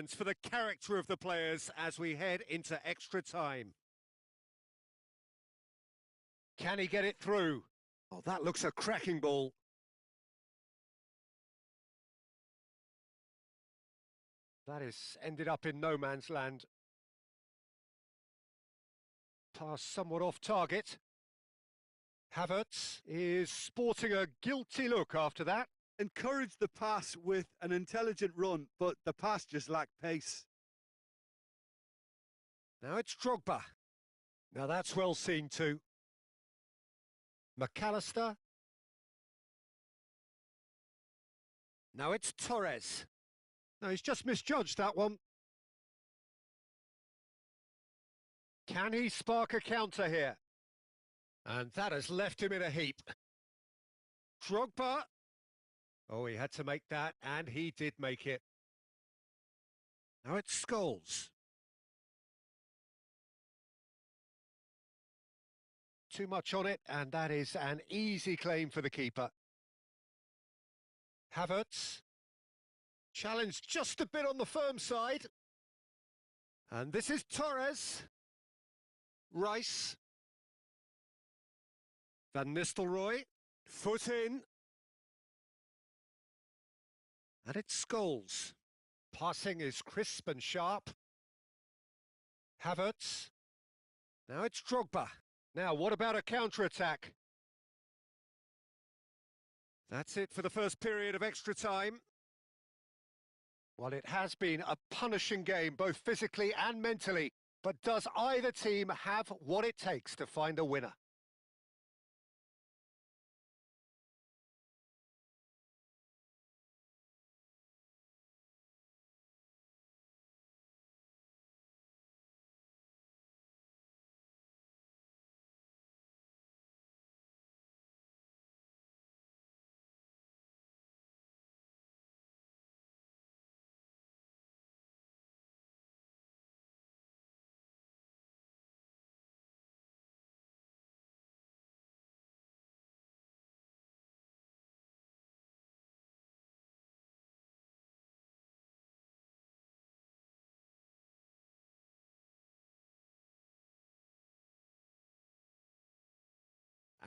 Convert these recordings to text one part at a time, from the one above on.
significance for the character of the players as we head into extra time. Can he get it through? Oh, that looks a cracking ball. That is ended up in no man's land. Pass somewhat off target. Havertz is sporting a guilty look after that. Encouraged the pass with an intelligent run, but the pass just lacked pace. Now it's Drogba. Now that's well seen too. McAllister. Now it's Torres. No, he's just misjudged that one. Can he spark a counter here? And that has left him in a heap. Drogba. Oh, he had to make that, and he did make it. Now it's Scholes. Too much on it, and that is an easy claim for the keeper. Havertz. Challenged just a bit on the firm side. And this is Torres. Rice. Van Nistelrooy. Foot in. And it's Scholes. Passing is crisp and sharp. Havertz. Now it's Drogba. Now, what about a counter-attack? That's it for the first period of extra time. Well, it has been a punishing game, both physically and mentally. But does either team have what it takes to find a winner?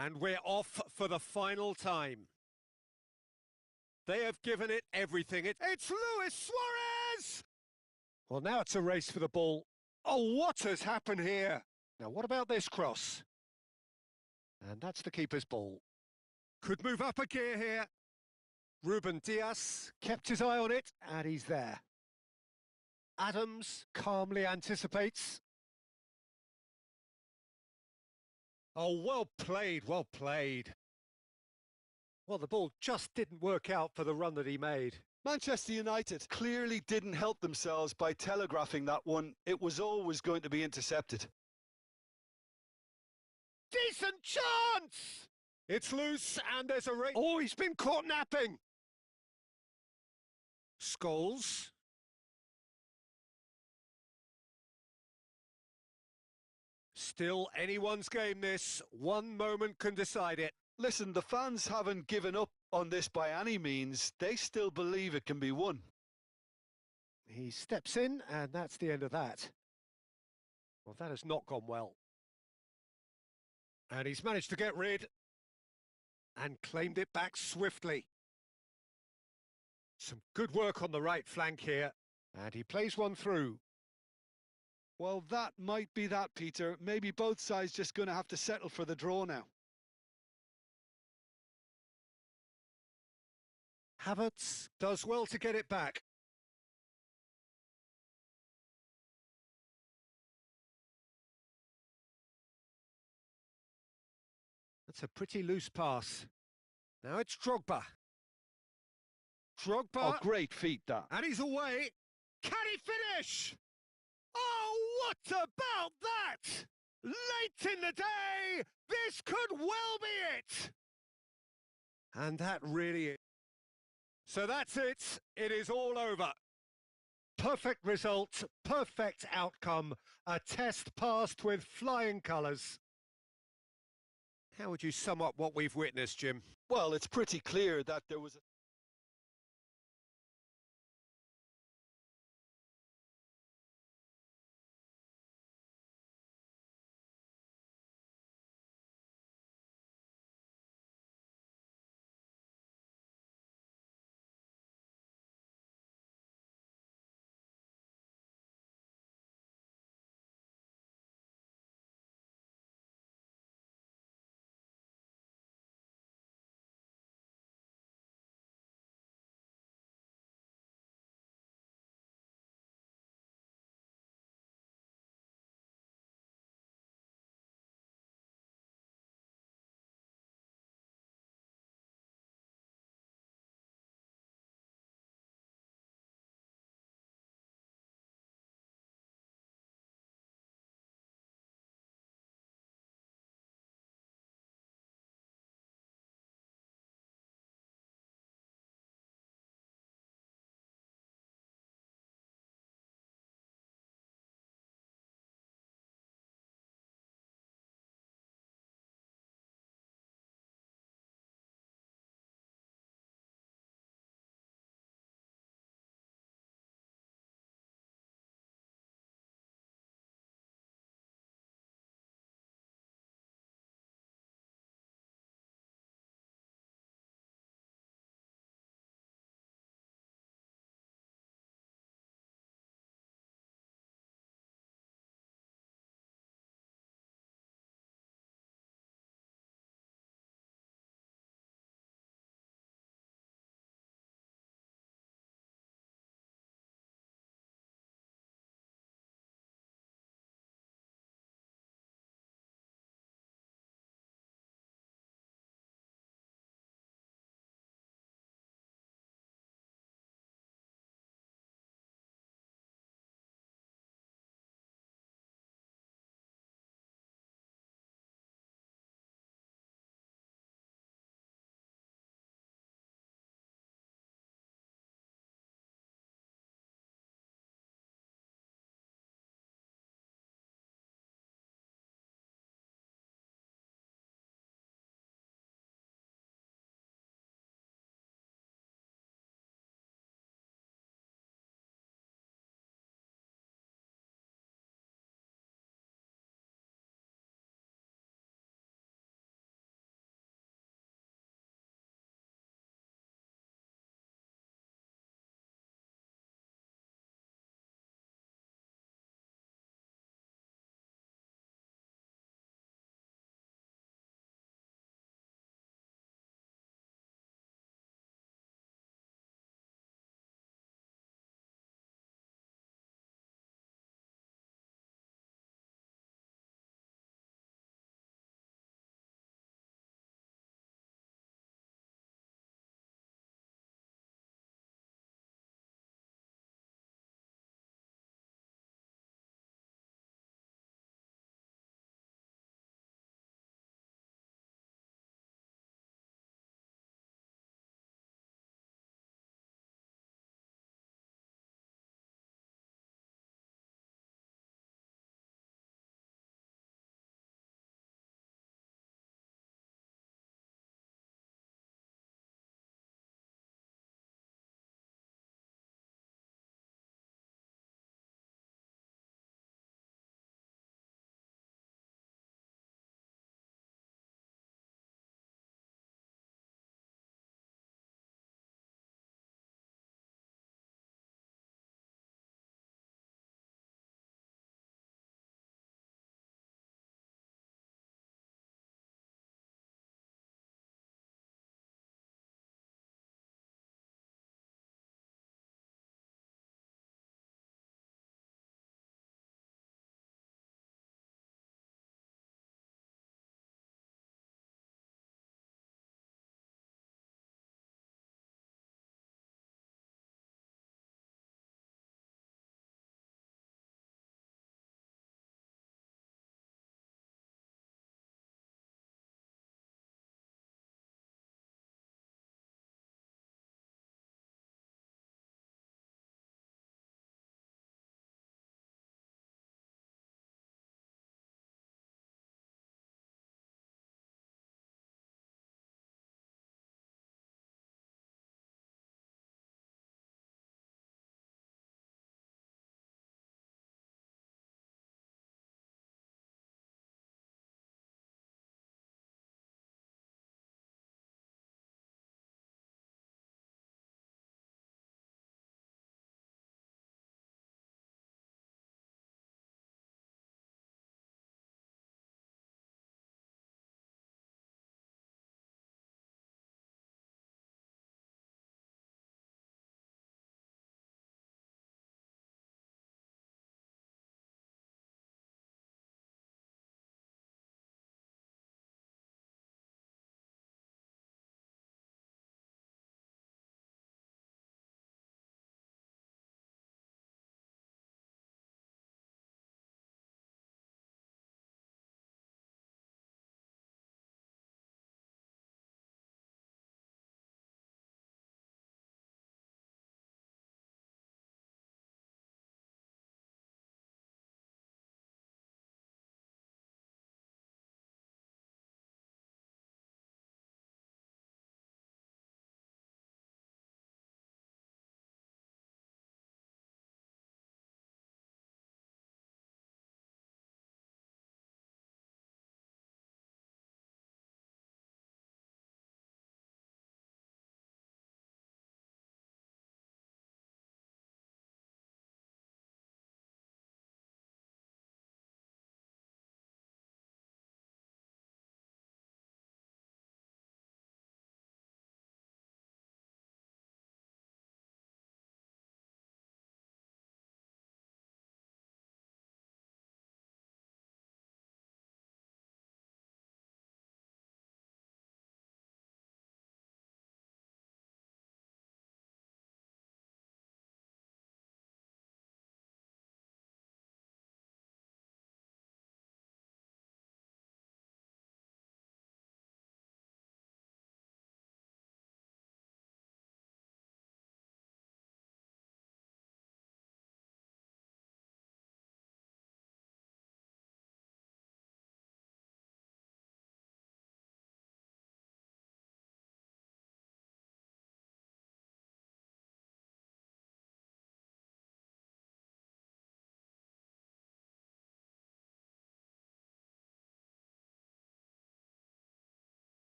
And we're off for the final time. They have given it everything. It's Luis Suarez! Well, now it's a race for the ball. Oh, what has happened here? Now, what about this cross? And that's the keeper's ball. Could move up a gear here. Ruben Dias kept his eye on it, and he's there. Adams calmly anticipates. Oh, well played, well played. Well, the ball just didn't work out for the run that he made. Manchester United clearly didn't help themselves by telegraphing that one. It was always going to be intercepted. Decent chance! It's loose and there's a race. Oh, he's been caught napping. Scholes. Still anyone's game this. One moment can decide it. Listen, the fans haven't given up on this by any means. They still believe it can be won. He steps in, and that's the end of that. Well, that has not gone well. And he's managed to get rid and claimed it back swiftly. Some good work on the right flank here. And he plays one through. Well, that might be that, Peter. Maybe both sides just going to have to settle for the draw now. Havertz does well to get it back. That's a pretty loose pass. Now it's Drogba. Drogba. Oh, great feat, that. And he's away. Can he finish? Oh, what about that? Late in the day, this could well be it. And that really is. So that's it. It is all over. Perfect result, perfect outcome. A test passed with flying colours. How would you sum up what we've witnessed, Jim? Well, it's pretty clear that there was a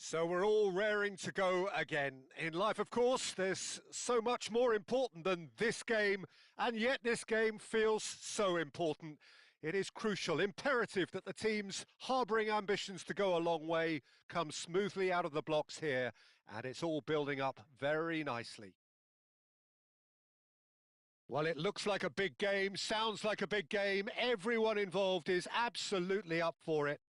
So we're all raring to go again. In life, of course, there's so much more important than this game, and yet this game feels so important. It is crucial, imperative that the teams harbouring ambitions to go a long way come smoothly out of the blocks here, and it's all building up very nicely. Well, it looks like a big game, sounds like a big game. Everyone involved is absolutely up for it.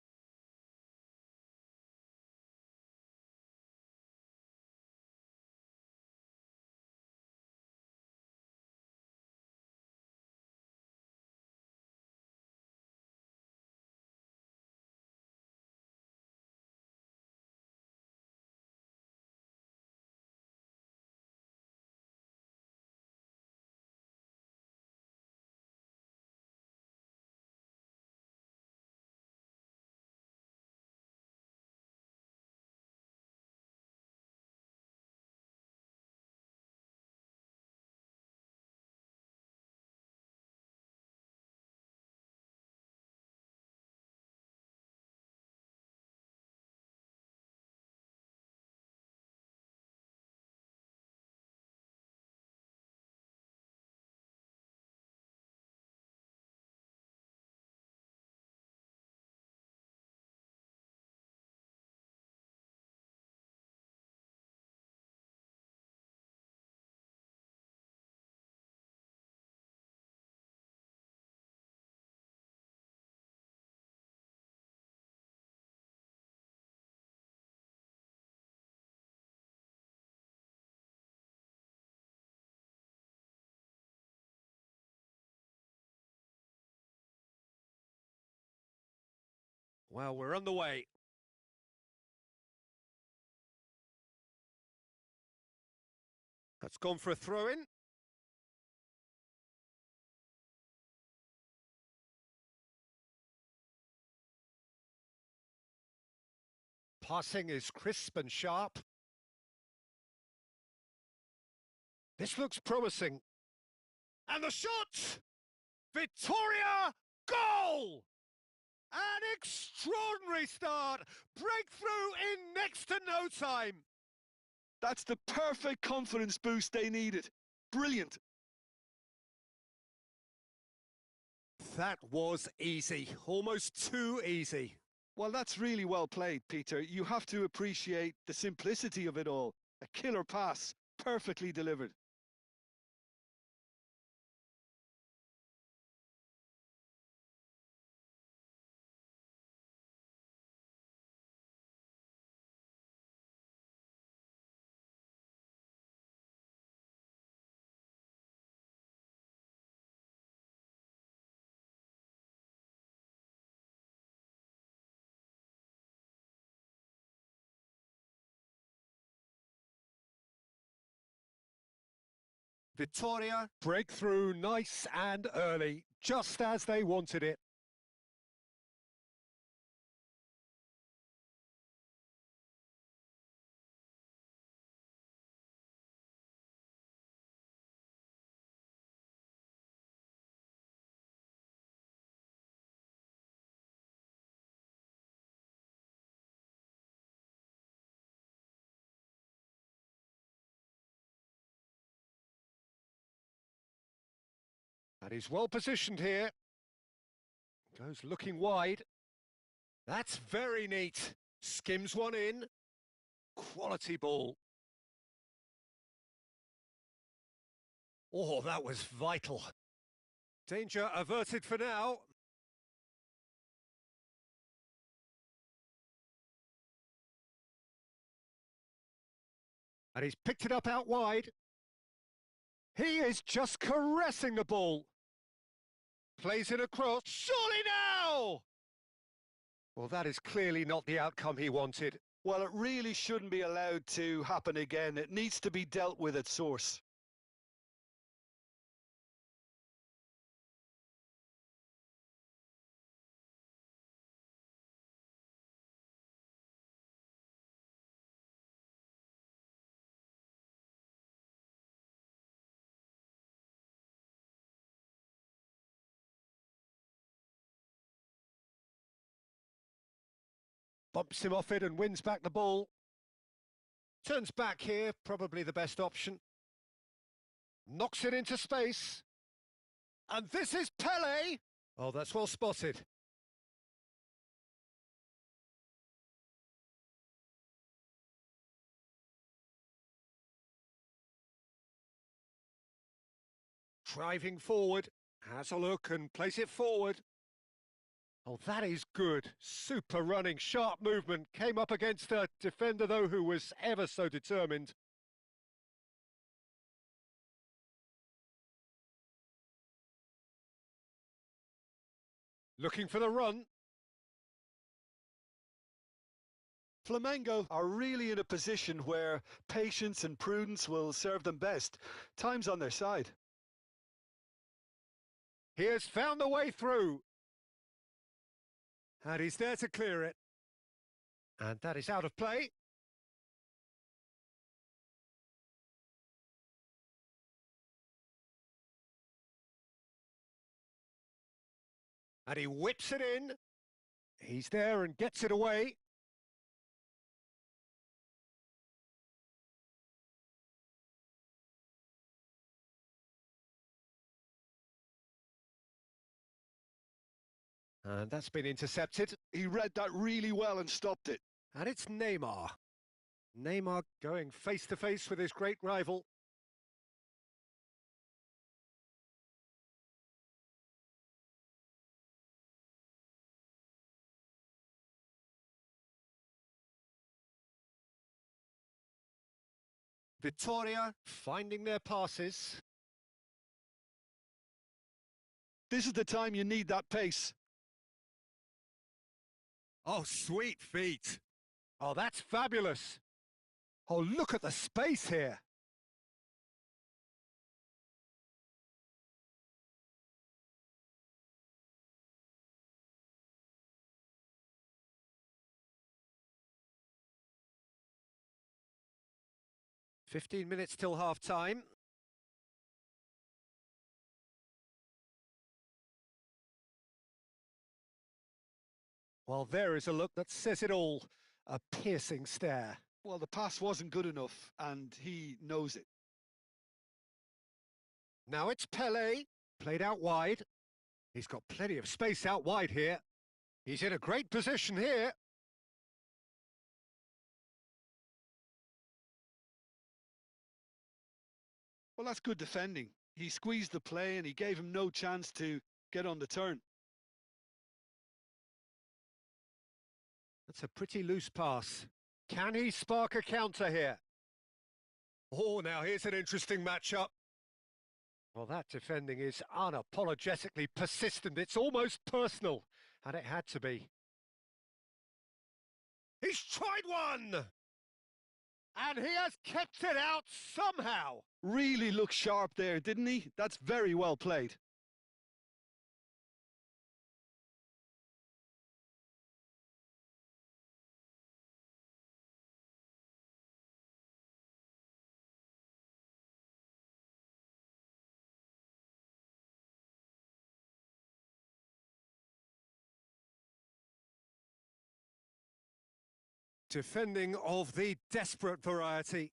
Well, we're on the way. That's gone for a throw-in. Passing is crisp and sharp. This looks promising. And the shot! Victoria! Goal! An extraordinary start! Breakthrough in next to no time! That's the perfect confidence boost they needed. Brilliant. That was easy, almost too easy. Well, that's really well played, Peter. You have to appreciate the simplicity of it all. A killer pass, perfectly delivered. Victoria, breakthrough nice and early, just as they wanted it. And he's well positioned here. Goes looking wide. That's very neat. Skims one in. Quality ball. Oh, that was vital. Danger averted for now. And he's picked it up out wide. He is just caressing the ball. Plays it across. Surely now! Well, that is clearly not the outcome he wanted. Well, it really shouldn't be allowed to happen again. It needs to be dealt with at source. Bumps him off it and wins back the ball. Turns back here, probably the best option. Knocks it into space. And this is Pele! Oh, that's well spotted. Driving forward, has a look and plays it forward. Oh, that is good. Super running, sharp movement. Came up against a defender, though, who was ever so determined. Looking for the run. Flamengo are really in a position where patience and prudence will serve them best. Time's on their side. He has found the way through. And he's there to clear it. And that is out of play. And he whips it in. He's there and gets it away. And that's been intercepted. He read that really well and stopped it. And it's Neymar. Neymar going face-to-face with his great rival. Vittoria finding their passes. This is the time you need that pace. Oh, sweet feet. Oh, that's fabulous. Oh, look at the space here. "15 minutes till half-time. Well, there is a look that says it all. A piercing stare. Well, the pass wasn't good enough, and he knows it. Now it's Pele, played out wide. He's got plenty of space out wide here. He's in a great position here. Well, that's good defending. He squeezed the play and he gave him no chance to get on the turn. That's a pretty loose pass. Can he spark a counter here? Oh, now here's an interesting matchup. Well, that defending is unapologetically persistent. It's almost personal, and it had to be. He's tried one! And he has kept it out somehow. Really looked sharp there, didn't he? That's very well played. Defending of the desperate variety.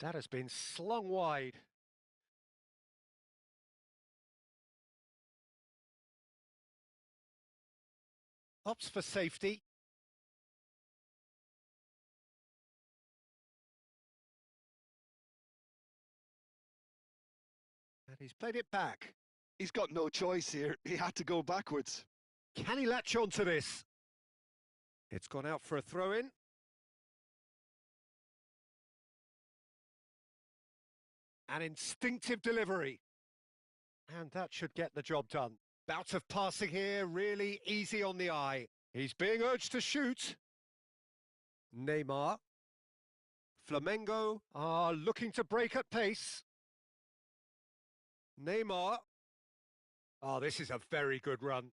That has been slung wide. Opts for safety. And he's played it back. He's got no choice here. He had to go backwards. Can he latch on to this? It's gone out for a throw-in. An instinctive delivery. And that should get the job done. Bout of passing here, really easy on the eye. He's being urged to shoot. Neymar. Flamengo are looking to break at pace. Neymar. Oh, this is a very good run.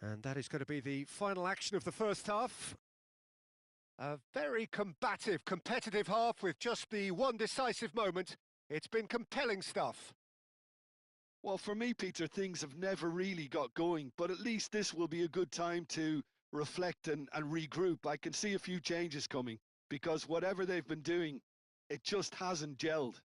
And that is going to be the final action of the first half. A very combative, competitive half with just the one decisive moment. It's been compelling stuff. Well, for me, Peter, things have never really got going, but at least this will be a good time to reflect and regroup. I can see a few changes coming because whatever they've been doing, it just hasn't gelled.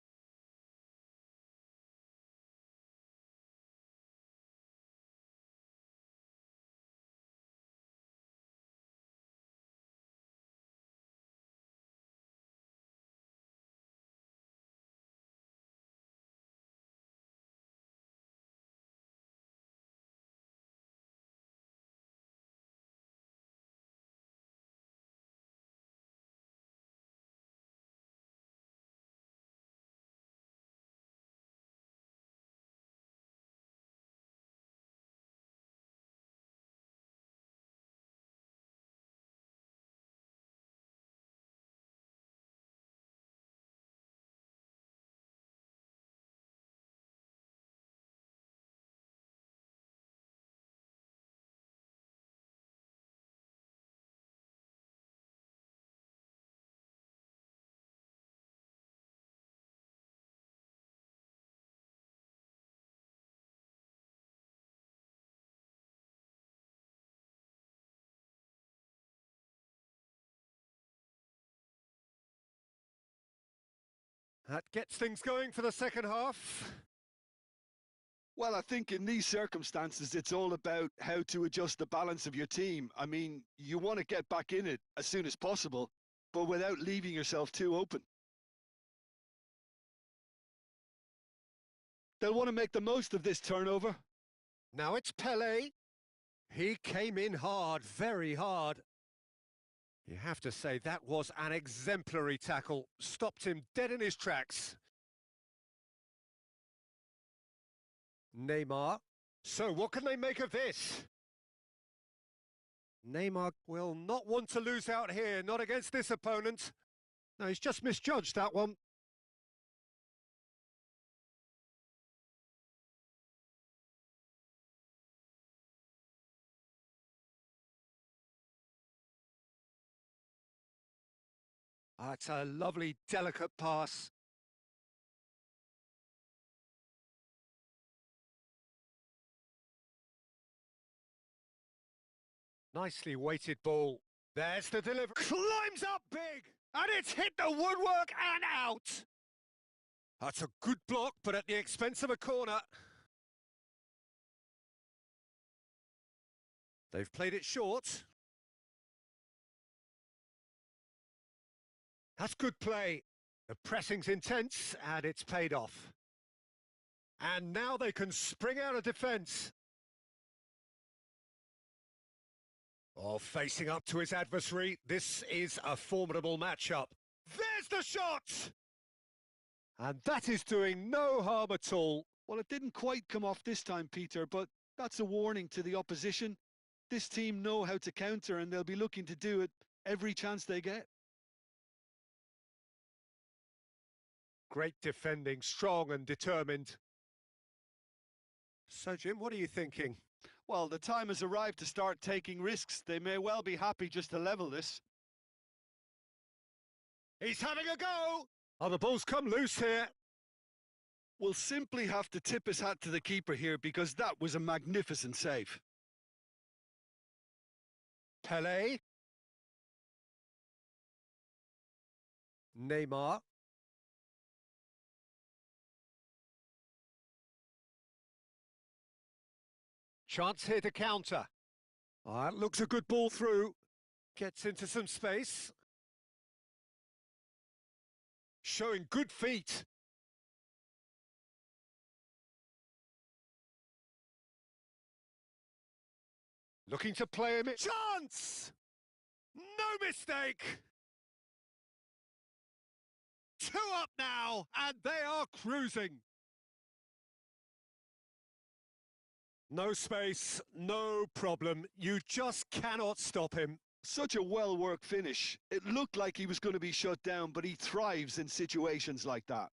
That gets things going for the second half. Well, I think in these circumstances, it's all about how to adjust the balance of your team. I mean, you want to get back in it as soon as possible, but without leaving yourself too open. They'll want to make the most of this turnover. Now it's Pele. He came in hard, very hard. You have to say that was an exemplary tackle. Stopped him dead in his tracks. Neymar. So what can they make of this? Neymar will not want to lose out here, not against this opponent. No, he's just misjudged that one. Ah, it's a lovely, delicate pass. Nicely weighted ball. There's the delivery. Climbs up big, and it's hit the woodwork and out. That's a good block, but at the expense of a corner. They've played it short. That's good play. The pressing's intense, and it's paid off. And now they can spring out of defence. Oh, facing up to his adversary, this is a formidable matchup. There's the shot! And that is doing no harm at all. Well, it didn't quite come off this time, Peter, but that's a warning to the opposition. This team know how to counter, and they'll be looking to do it every chance they get. Great defending, strong and determined. So, Jim, what are you thinking? Well, the time has arrived to start taking risks. They may well be happy just to level this. He's having a go! Oh, the ball's come loose here. We'll simply have to tip his hat to the keeper here because that was a magnificent save. Pele. Neymar. Chance here to counter. Ah, it looks a good ball through. Gets into some space. Showing good feet. Looking to play him in. Chance! No mistake! 2 up now, and they are cruising. No space, no problem. You just cannot stop him. Such a well-worked finish. It looked like he was going to be shut down, but he thrives in situations like that.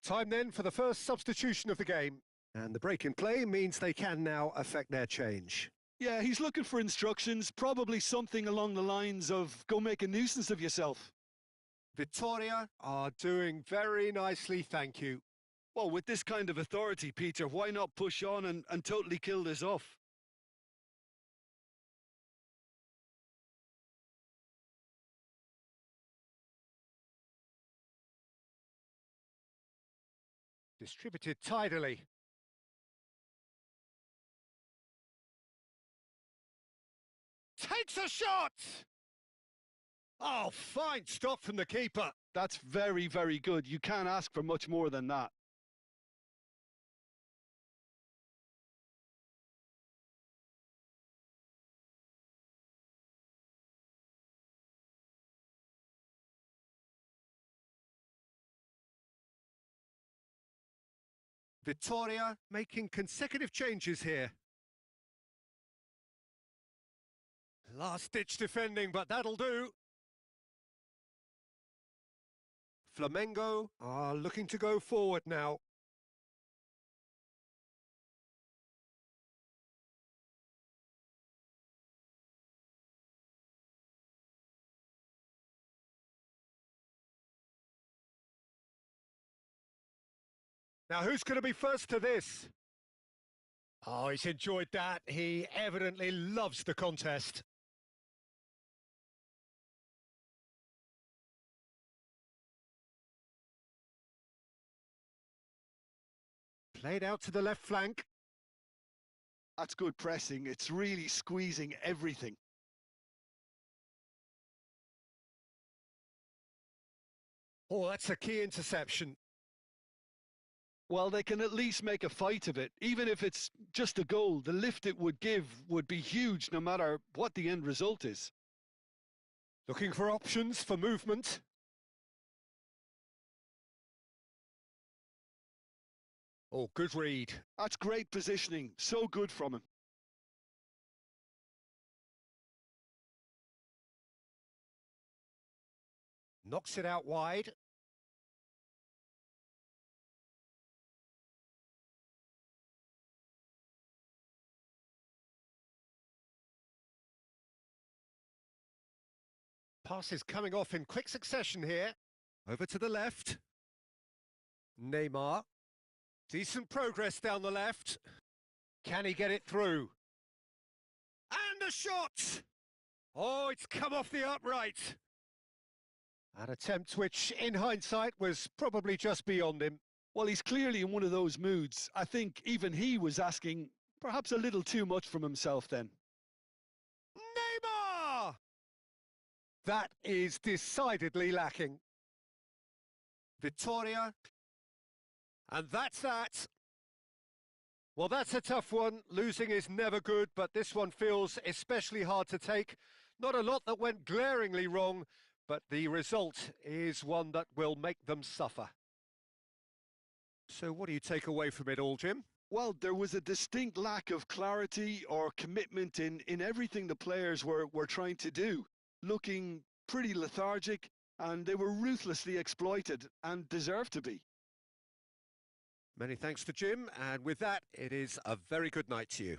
Time then for the first substitution of the game. And the break in play means they can now affect their change. Yeah, he's looking for instructions, probably something along the lines of, go make a nuisance of yourself. Victoria are doing very nicely, thank you. Well, with this kind of authority, Peter, why not push on and totally kill this off? Distributed tidily. Takes a shot! Oh, fine stop from the keeper. That's very, very good. You can't ask for much more than that. Victoria making consecutive changes here. Last-ditch defending, but that'll do. Flamengo are looking to go forward now. Now, who's going to be first to this? Oh, he's enjoyed that. He evidently loves the contest. Played out to the left flank. That's good pressing. It's really squeezing everything. Oh, that's a key interception. Well, they can at least make a fight of it. Even if it's just a goal, the lift it would give would be huge no matter what the end result is. Looking for options for movement. Oh, good read. That's great positioning. So good from him. Knocks it out wide. Passes coming off in quick succession here. Over to the left. Neymar. Decent progress down the left. Can he get it through? And a shot! Oh, it's come off the upright. An attempt which, in hindsight, was probably just beyond him. Well, he's clearly in one of those moods. I think even he was asking perhaps a little too much from himself then. Neymar! That is decidedly lacking. Victoria. And that's that. Well, that's a tough one. Losing is never good, but this one feels especially hard to take. Not a lot that went glaringly wrong, but the result is one that will make them suffer. So what do you take away from it all, Jim? Well, there was a distinct lack of clarity or commitment in everything the players were trying to do. Looking pretty lethargic, and they were ruthlessly exploited and deserved to be. Many thanks to Jim, and with that, it is a very good night to you.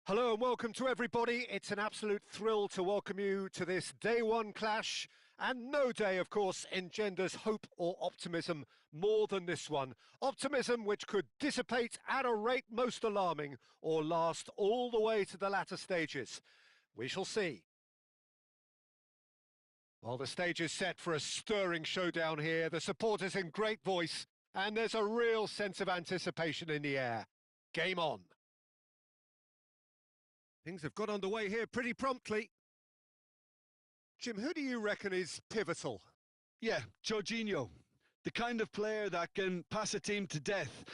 Hello and welcome to everybody. It's an absolute thrill to welcome you to this day one clash. And no day, of course, engenders hope or optimism more than this one. Optimism which could dissipate at a rate most alarming or last all the way to the latter stages. We shall see. Well, the stage is set for a stirring showdown here. The supporters in great voice, and there's a real sense of anticipation in the air. Game on. Things have got underway here pretty promptly. Jim, who do you reckon is pivotal? Yeah, Jorginho, the kind of player that can pass a team to death.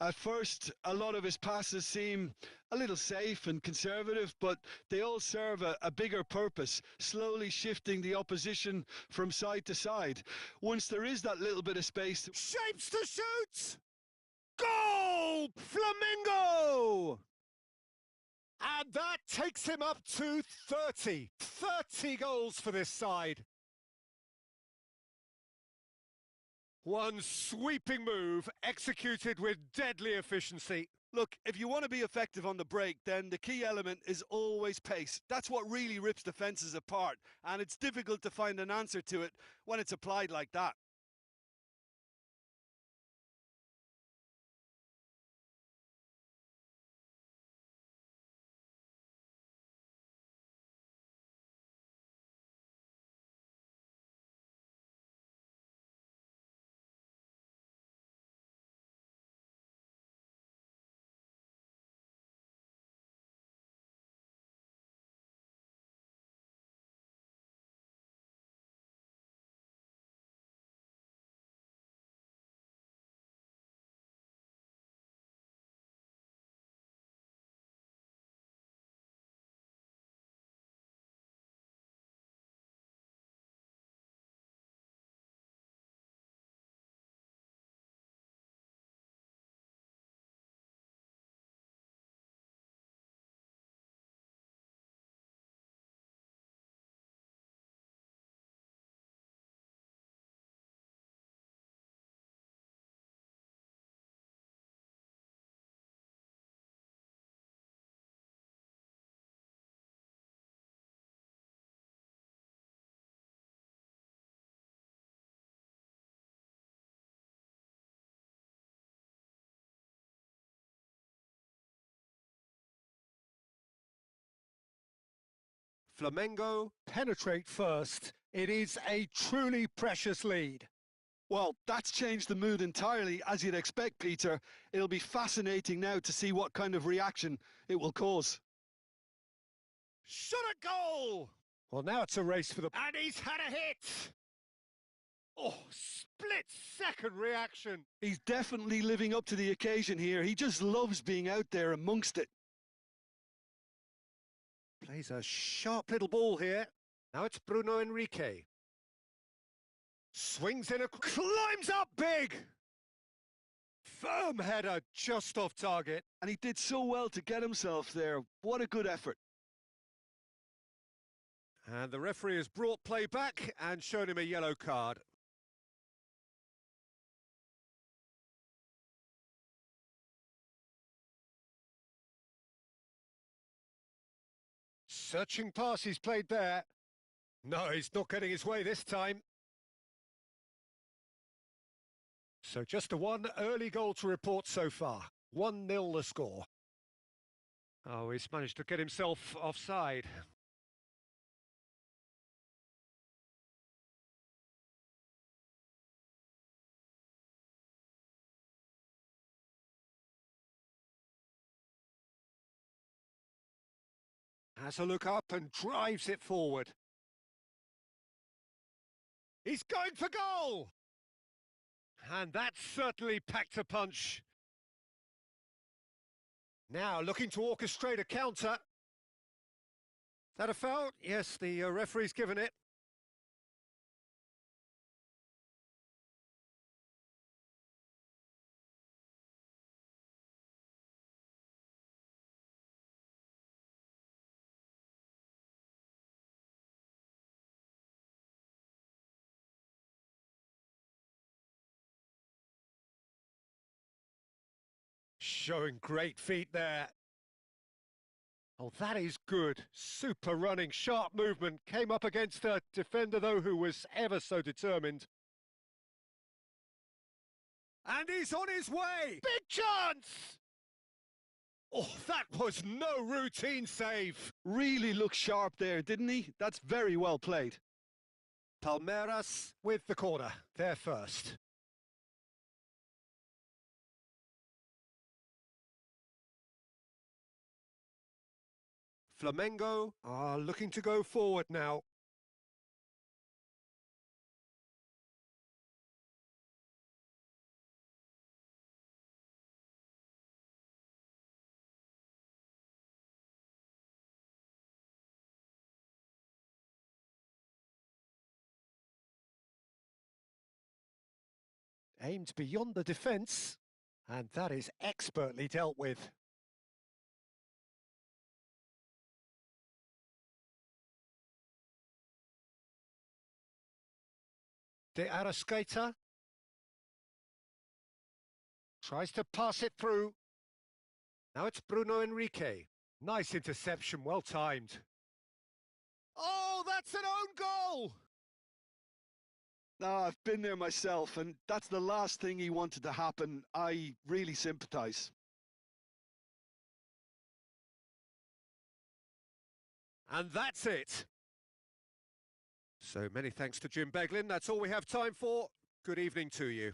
At first, a lot of his passes seem a little safe and conservative, but they all serve a bigger purpose, slowly shifting the opposition from side to side. Once there is that little bit of space... Shapes to shoot! Goal! Flamengo! And that takes him up to 30. 30 goals for this side. One sweeping move executed with deadly efficiency. Look, if you want to be effective on the break, then the key element is always pace. That's what really rips defences apart, and it's difficult to find an answer to it when it's applied like that. Flamengo penetrate first. It is a truly precious lead. Well, that's changed the mood entirely, as you'd expect, Peter. It'll be fascinating now to see what kind of reaction it will cause. Shot a goal! Well, now it's a race for the... And he's had a hit! Oh, split-second reaction. He's definitely living up to the occasion here. He just loves being out there amongst it. Plays a sharp little ball here. Now it's Bruno Enrique. Swings in a... Climbs up big! Firm header just off target. And he did so well to get himself there. What a good effort. And the referee has brought play back and shown him a yellow card. Searching pass he's played there. No, he's not getting his way this time. So just a one early goal to report so far. 1-0 the score. Oh, he's managed to get himself offside. Has a look up and drives it forward. He's going for goal! And that certainly packed a punch. Now looking to orchestrate a counter. Is that a foul? Yes, the referee's given it. Showing great feet there. Oh, that is good. Super running, sharp movement. Came up against a defender, though, who was ever so determined. And he's on his way! Big chance! Oh, that was no routine save. Really looked sharp there, didn't he? That's very well played. Palmeiras with the corner. They're first. Flamengo are looking to go forward now. Aimed beyond the defence, and that is expertly dealt with. De Arrascaeta tries to pass it through. Now it's Bruno Henrique. Nice interception, well timed. Oh, that's an own goal! No, I've been there myself, and that's the last thing he wanted to happen. I really sympathise. And that's it. So many thanks to Jim Beglin. That's all we have time for. Good evening to you.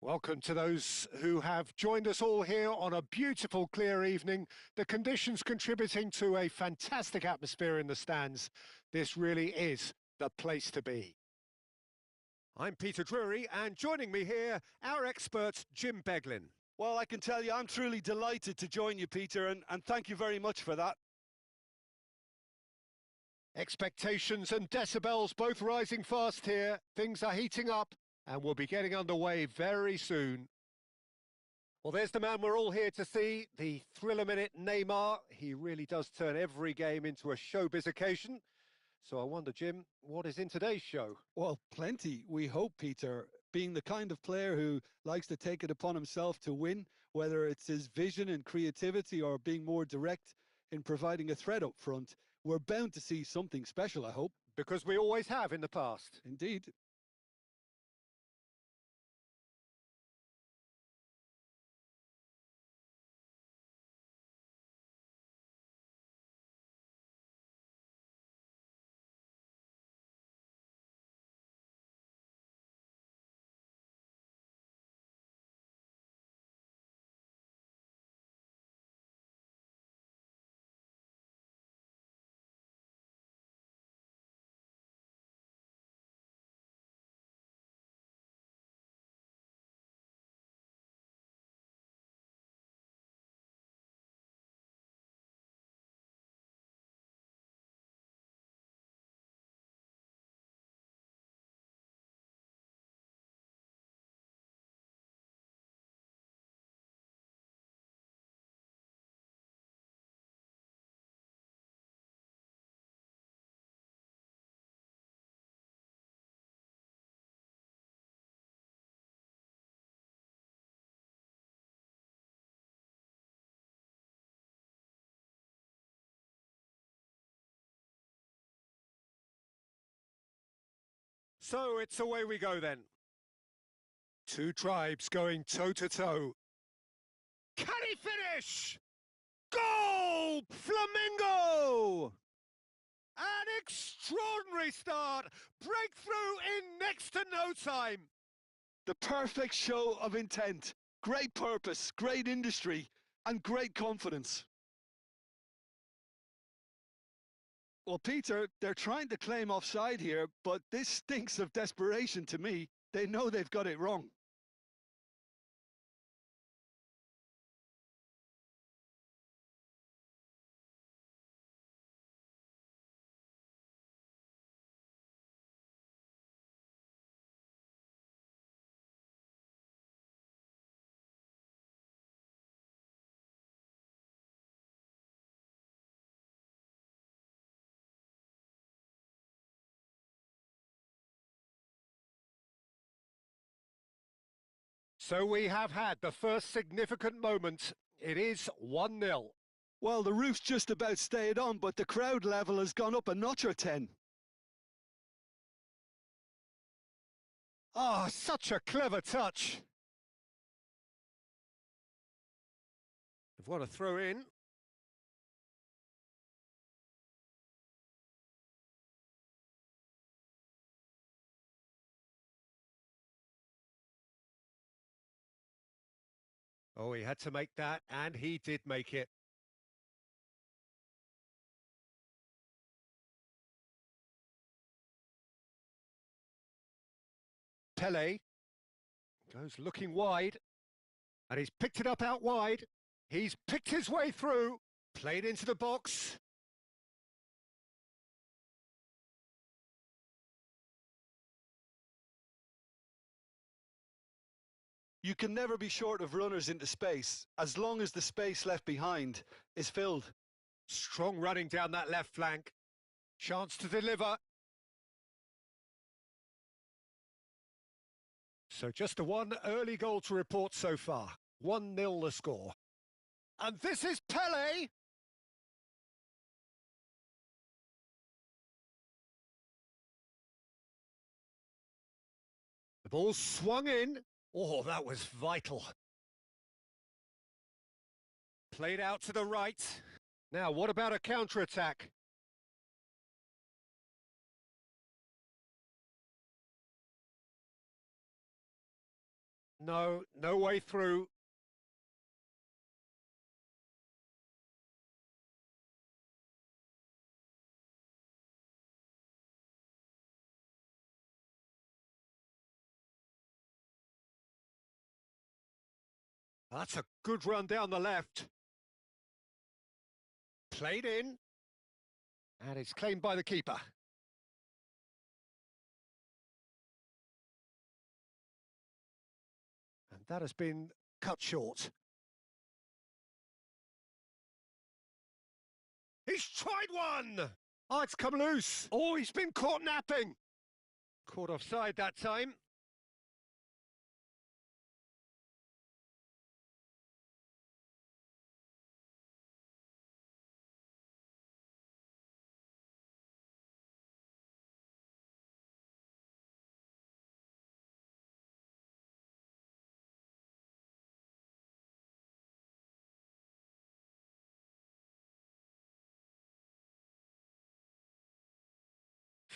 Welcome to those who have joined us all here on a beautiful, clear evening. The conditions contributing to a fantastic atmosphere in the stands. This really is the place to be. I'm Peter Drury, and joining me here, our expert, Jim Beglin. Well, I can tell you I'm truly delighted to join you, Peter, and thank you very much for that. Expectations and decibels both rising fast here. Things are heating up, and we'll be getting underway very soon. Well, there's the man we're all here to see, the thriller-minute Neymar. He really does turn every game into a showbiz occasion. So I wonder, Jim, what is in today's show? Well, plenty, we hope, Peter. Being the kind of player who likes to take it upon himself to win, whether it's his vision and creativity or being more direct in providing a threat up front, we're bound to see something special, I hope. Because we always have in the past. Indeed. So it's away we go then. Two tribes going toe-to-toe. Can he finish? Goal! Flamingo! An extraordinary start. Breakthrough in next to no time. The perfect show of intent. Great purpose, great industry, and great confidence. Well, Peter, they're trying to claim offside here, but this stinks of desperation to me. They know they've got it wrong. So we have had the first significant moment. It is 1-0. Well, the roof's just about stayed on, but the crowd level has gone up a notch or 10. Ah, such a clever touch. They've won a throw in. Oh, he had to make that, and he did make it. Pele goes looking wide, and he's picked it up out wide. He's picked his way through, played into the box. You can never be short of runners into space, as long as the space left behind is filled. Strong running down that left flank. Chance to deliver. So just the one early goal to report so far. 1-0 the score. And this is Pele. The ball swung in. Oh, that was vital. Played out to the right. Now, what about a counter-attack? No, no way through. That's a good run down the left. Played in. And it's claimed by the keeper. And that has been cut short. He's tried one! Oh, it's come loose. Oh, he's been caught napping. Caught offside that time.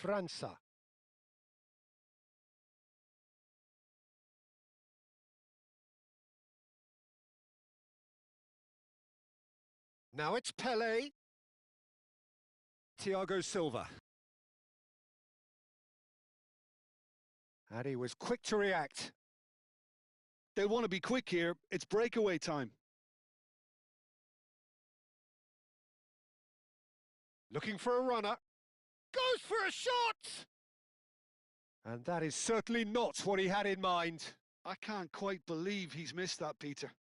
França. Now it's Pele. Thiago Silva. And he was quick to react. They want to be quick here. It's breakaway time. Looking for a runner. Goes for a shot! And that is certainly not what he had in mind. I can't quite believe he's missed that, Peter.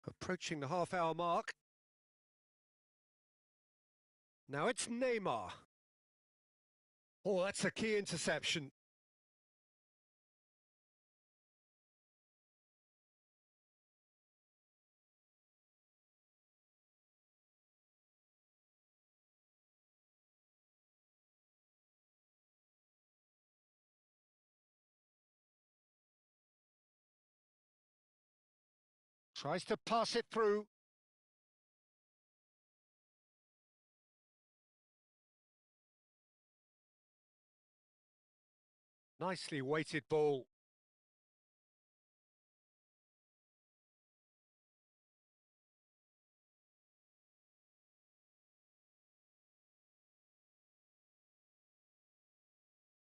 Approaching the half-hour mark. Now it's Neymar. Oh, that's a key interception. Tries to pass it through. Nicely weighted ball.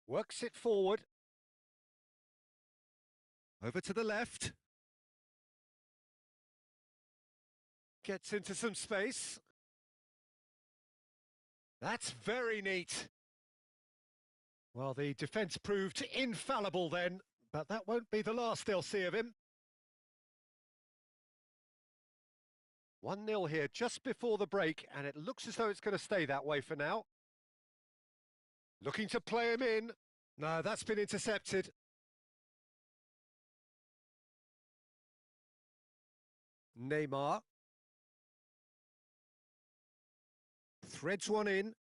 Works it forward. Over to the left. Gets into some space. That's very neat. Well, the defence proved infallible then, but that won't be the last they'll see of him. 1-0 here just before the break, and it looks as though it's going to stay that way for now. Looking to play him in. No, that's been intercepted. Neymar. Threads one in.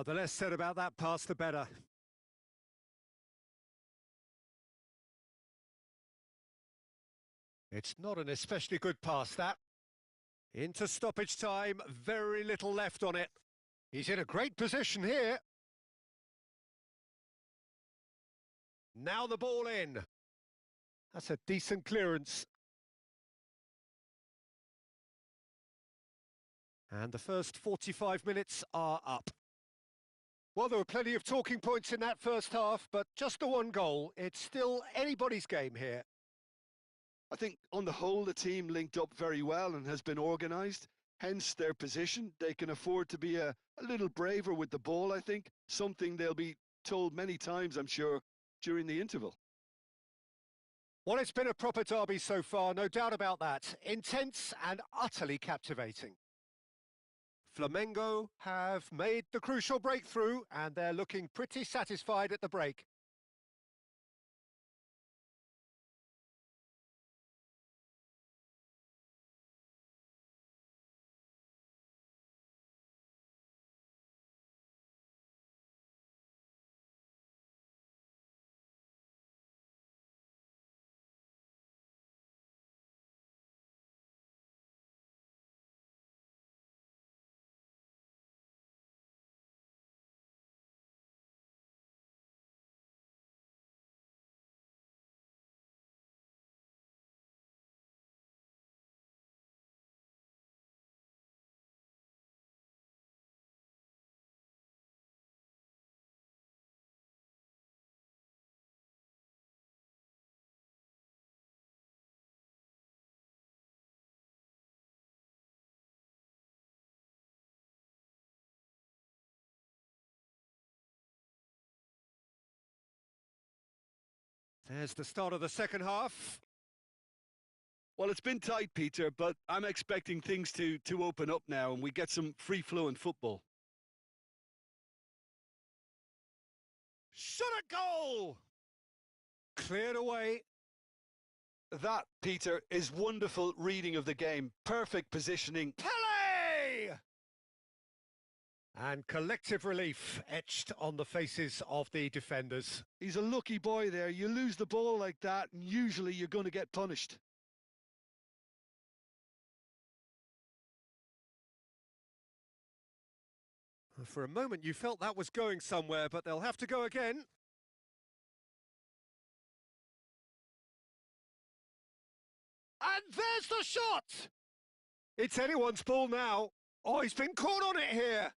The less said about that pass, the better. It's not an especially good pass, that. Into stoppage time, very little left on it. He's in a great position here. Now the ball in. That's a decent clearance. And the first 45 minutes are up. Well, there were plenty of talking points in that first half, but just the one goal. It's still anybody's game here. I think on the whole, the team linked up very well and has been organised. Hence their position. They can afford to be a little braver with the ball, I think. Something they'll be told many times, I'm sure, during the interval. Well, it's been a proper derby so far, no doubt about that. Intense and utterly captivating. Flamengo have made the crucial breakthrough, and they're looking pretty satisfied at the break. There's the start of the second half. Well, it's been tight, Peter, but I'm expecting things to open up now and we get some free-flowing football. Shot at goal! Cleared away. That, Peter, is wonderful reading of the game. Perfect positioning. Pele! And collective relief etched on the faces of the defenders. He's a lucky boy there. You lose the ball like that and usually you're going to get punished. For a moment you felt that was going somewhere, but they'll have to go again. And there's the shot! It's anyone's ball now. Oh, he's been caught on it here.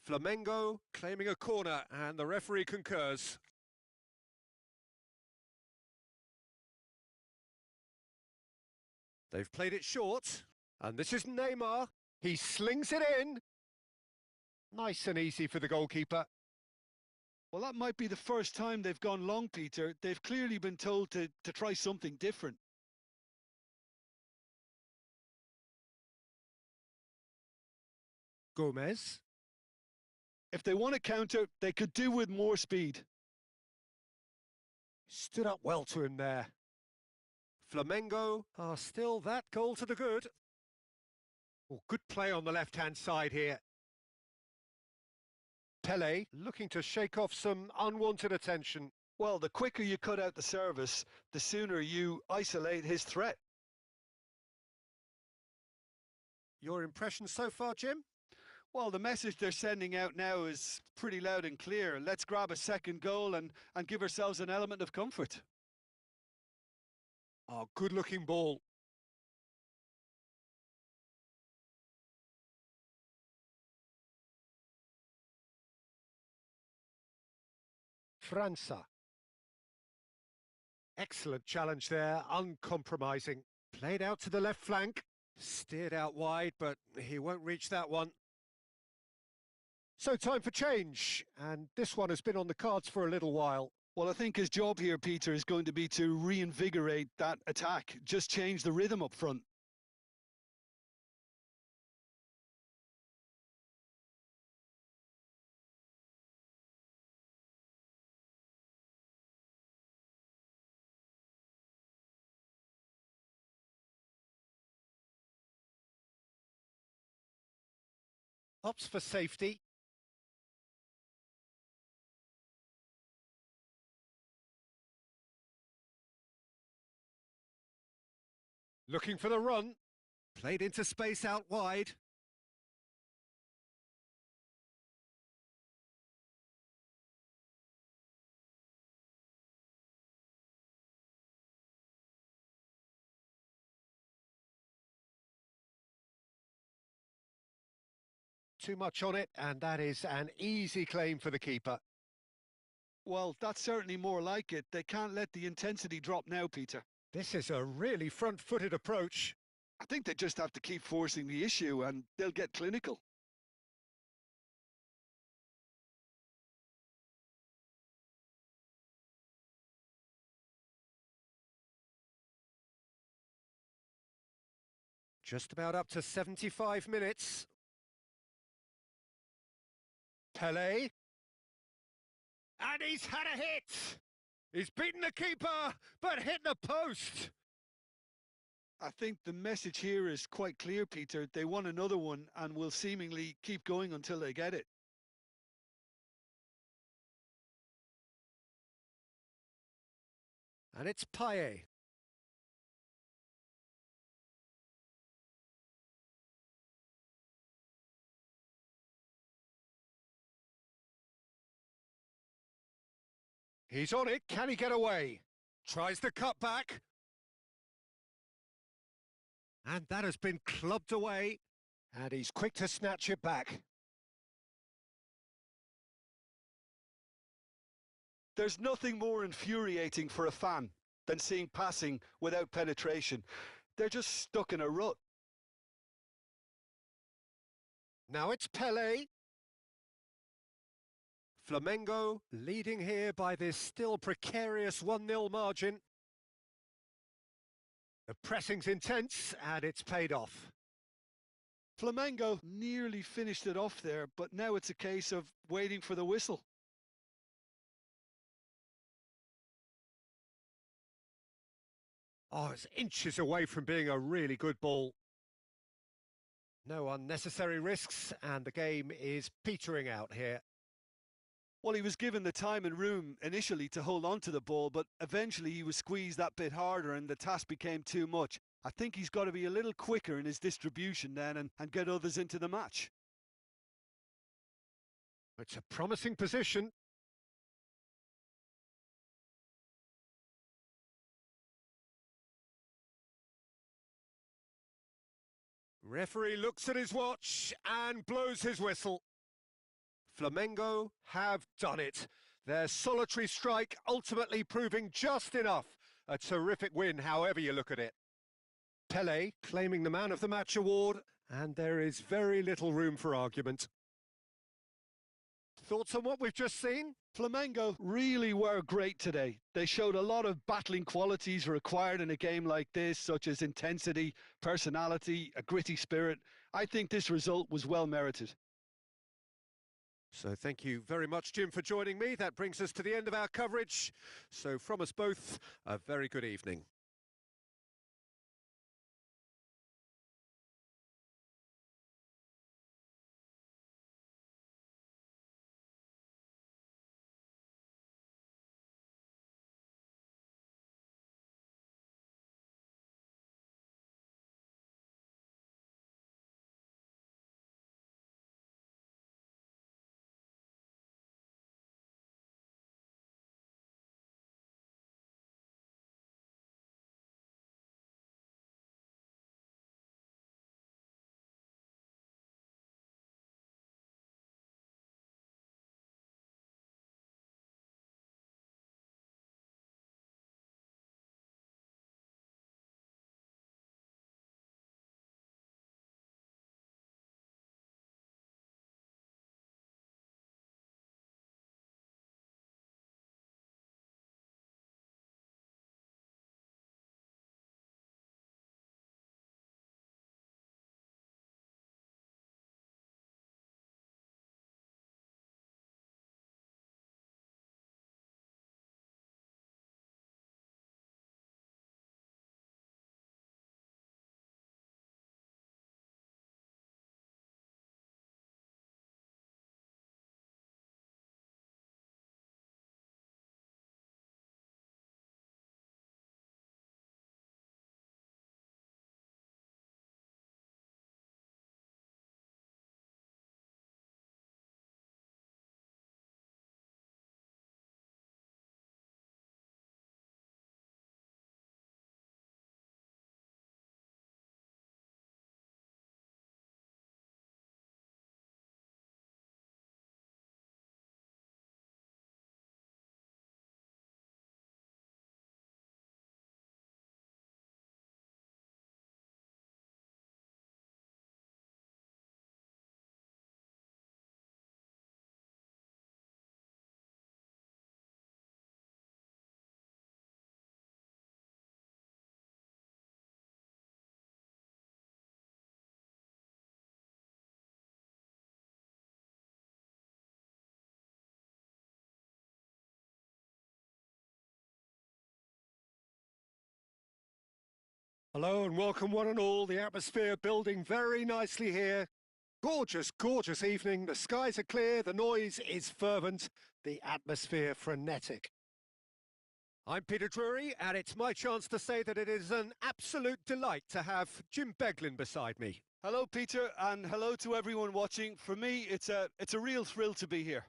Flamengo claiming a corner, and the referee concurs. They've played it short, and this is Neymar. He slings it in. Nice and easy for the goalkeeper. Well, that might be the first time they've gone long, Peter. They've clearly been told to try something different. Gomez. If they want to counter, they could do with more speed. Stood up well to him there. Flamengo are still that goal to the good. Oh, good play on the left-hand side here. Pele looking to shake off some unwanted attention. Well, the quicker you cut out the service, the sooner you isolate his threat. Your impression so far, Jim? Well, the message they're sending out now is pretty loud and clear. Let's grab a second goal and give ourselves an element of comfort. Oh, good-looking ball. França. Excellent challenge there, uncompromising. Played out to the left flank, steered out wide, but he won't reach that one. So time for change, and this one has been on the cards for a little while. Well, I think his job here, Peter, is going to be to reinvigorate that attack. Just change the rhythm up front. Opts for safety. Looking for the run. Played into space out wide. Too much on it, and that is an easy claim for the keeper. Well, that's certainly more like it. They can't let the intensity drop now, Peter. This is a really front-footed approach. I think they just have to keep forcing the issue and they'll get clinical. Just about up to 75 minutes. Pele. And he's had a hit! He's beaten the keeper, but hit the post! I think the message here is quite clear, Peter. They want another one and will seemingly keep going until they get it. And it's Payet. He's on it, can he get away? Tries the cut back. And that has been clubbed away. And he's quick to snatch it back. There's nothing more infuriating for a fan than seeing passing without penetration. They're just stuck in a rut. Now it's Pele. Flamengo leading here by this still precarious 1-0 margin. The pressing's intense and it's paid off. Flamengo nearly finished it off there, but now it's a case of waiting for the whistle. Oh, it's inches away from being a really good ball. No unnecessary risks, and the game is petering out here. Well, he was given the time and room initially to hold on to the ball, but eventually he was squeezed that bit harder and the task became too much. I think he's got to be a little quicker in his distribution then and get others into the match. It's a promising position. Referee looks at his watch and blows his whistle. Flamengo have done it. Their solitary strike ultimately proving just enough. A terrific win, however you look at it. Pelé claiming the Man of the Match award, and there is very little room for argument. Thoughts on what we've just seen? Flamengo really were great today. They showed a lot of battling qualities required in a game like this, such as intensity, personality, a gritty spirit. I think this result was well merited. So thank you very much, Jim, for joining me. That brings us to the end of our coverage. So from us both, a very good evening. Hello and welcome one and all. The atmosphere building very nicely here. Gorgeous, gorgeous evening. The skies are clear, the noise is fervent, the atmosphere frenetic. I'm Peter Drury, and it's my chance to say that it is an absolute delight to have Jim Beglin beside me. Hello, Peter, and hello to everyone watching. For me, it's a real thrill to be here.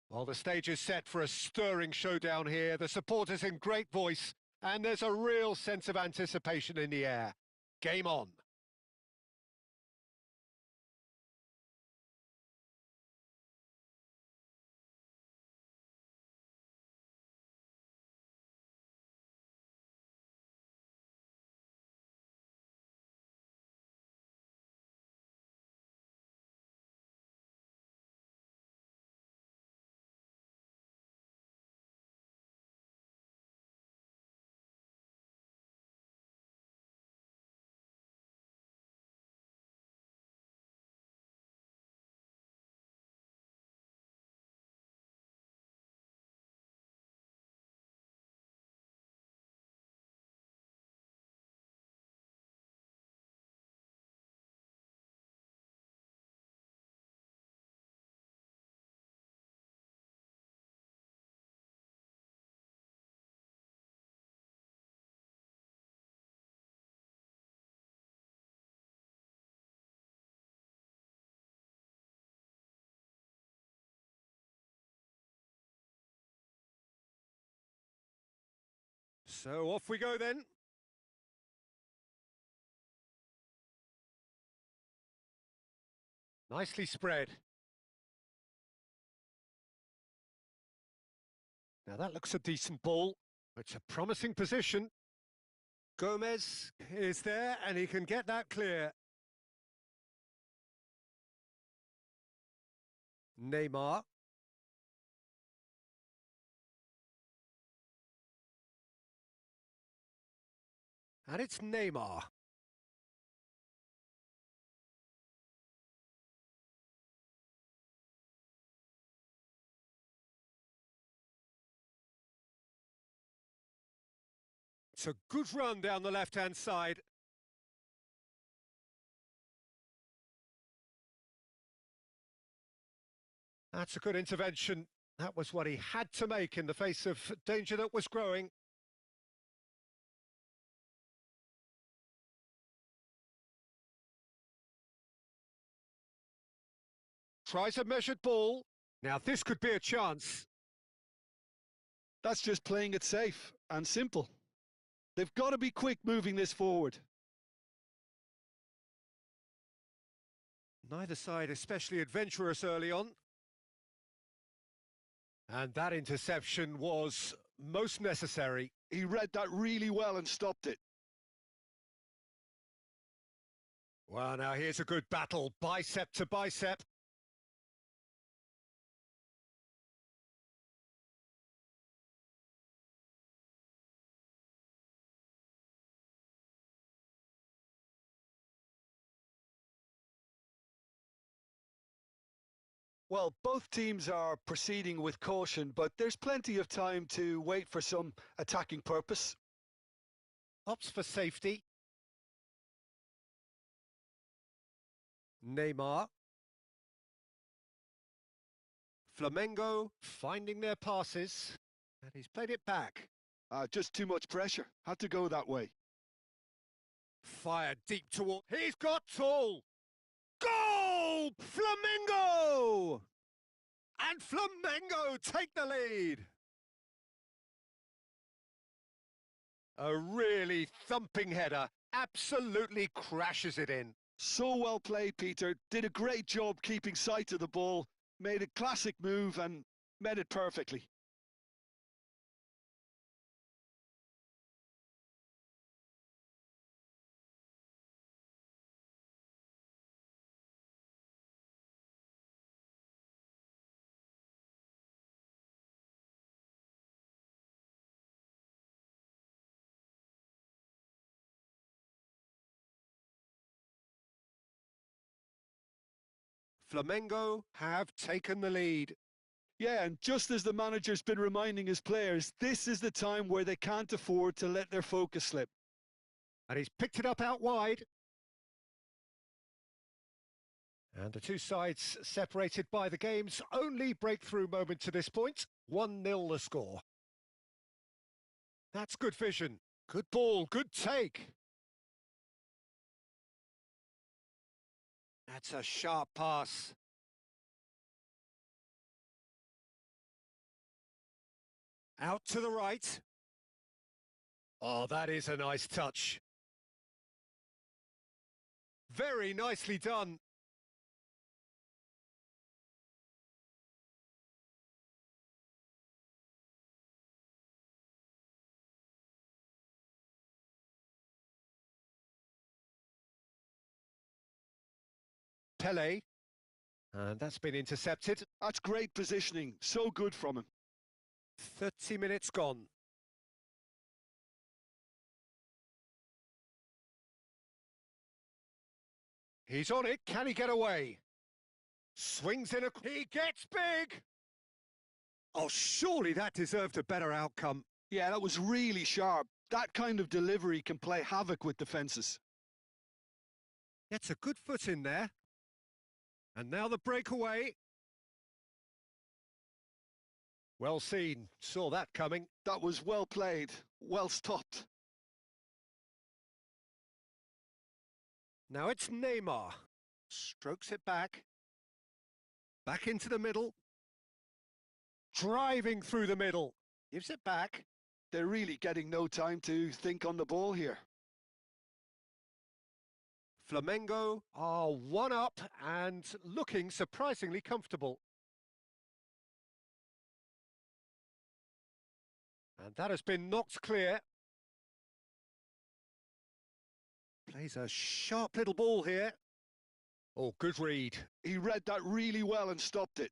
Well, the stage is set for a stirring showdown here. The supporters in great voice, and there's a real sense of anticipation in the air. Game on. So off we go then. Nicely spread. Now that looks a decent ball. It's a promising position. Gomez is there and he can get that clear. Neymar. And it's Neymar. It's a good run down the left-hand side. That's a good intervention. That was what he had to make in the face of danger that was growing. Tries a measured ball. Now this could be a chance. That's just playing it safe and simple. They've got to be quick moving this forward. Neither side especially adventurous early on. And that interception was most necessary. He read that really well and stopped it. Well, now here's a good battle, bicep to bicep. Well, both teams are proceeding with caution, but there's plenty of time to wait for some attacking purpose. Opts for safety. Neymar. Flamengo finding their passes, and he's played it back. Just too much pressure. Had to go that way. Fired deep toward... He's got tall! Goal! Flamengo! And Flamengo take the lead. A really thumping header. Absolutely crashes it in. So well played, Peter. Did a great job keeping sight of the ball. Made a classic move and met it perfectly. Flamengo have taken the lead. Yeah, and just as the manager's been reminding his players, this is the time where they can't afford to let their focus slip. And he's picked it up out wide. And the two sides separated by the game's only breakthrough moment to this point. 1-0 the score. That's good vision. Good ball, good take. That's a sharp pass. Out to the right. Oh, that is a nice touch. Very nicely done. Pele. And that's been intercepted. That's great positioning. So good from him. 30 minutes gone. He's on it. Can he get away? Swings in a... He gets big! Oh, surely that deserved a better outcome. Yeah, that was really sharp. That kind of delivery can play havoc with defences. Gets a good foot in there. And now the breakaway. Well seen. Saw that coming. That was well played. Well stopped. Now it's Neymar. Strokes it back. Back into the middle. Driving through the middle. Gives it back. They're really getting no time to think on the ball here. Flamengo are one up and looking surprisingly comfortable. And that has been knocked clear. Plays a sharp little ball here. Oh, good read. He read that really well and stopped it.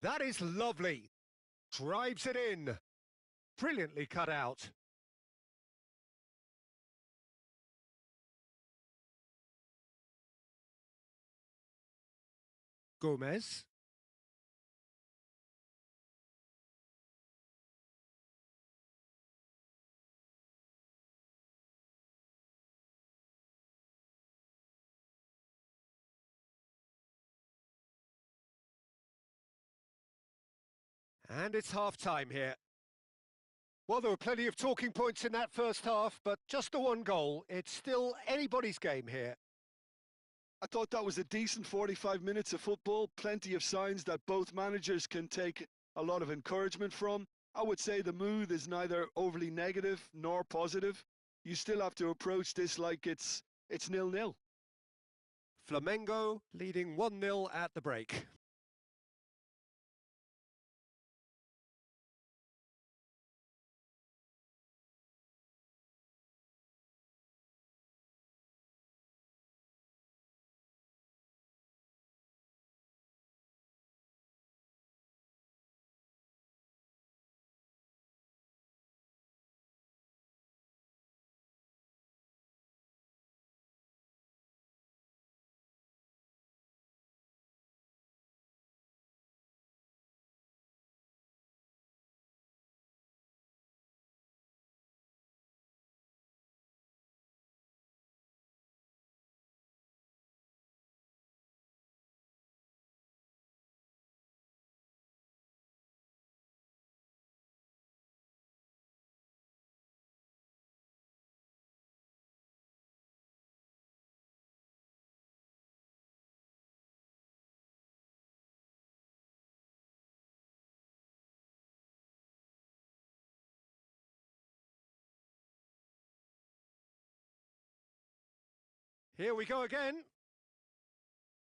That is lovely. Drives it in. Brilliantly cut out. Gomez. And it's half-time here. Well, there were plenty of talking points in that first half, but just the one goal. It's still anybody's game here. I thought that was a decent 45 minutes of football. Plenty of signs that both managers can take a lot of encouragement from. I would say the mood is neither overly negative nor positive. You still have to approach this like it's 0-0. Flamengo leading 1-0 at the break. Here we go again.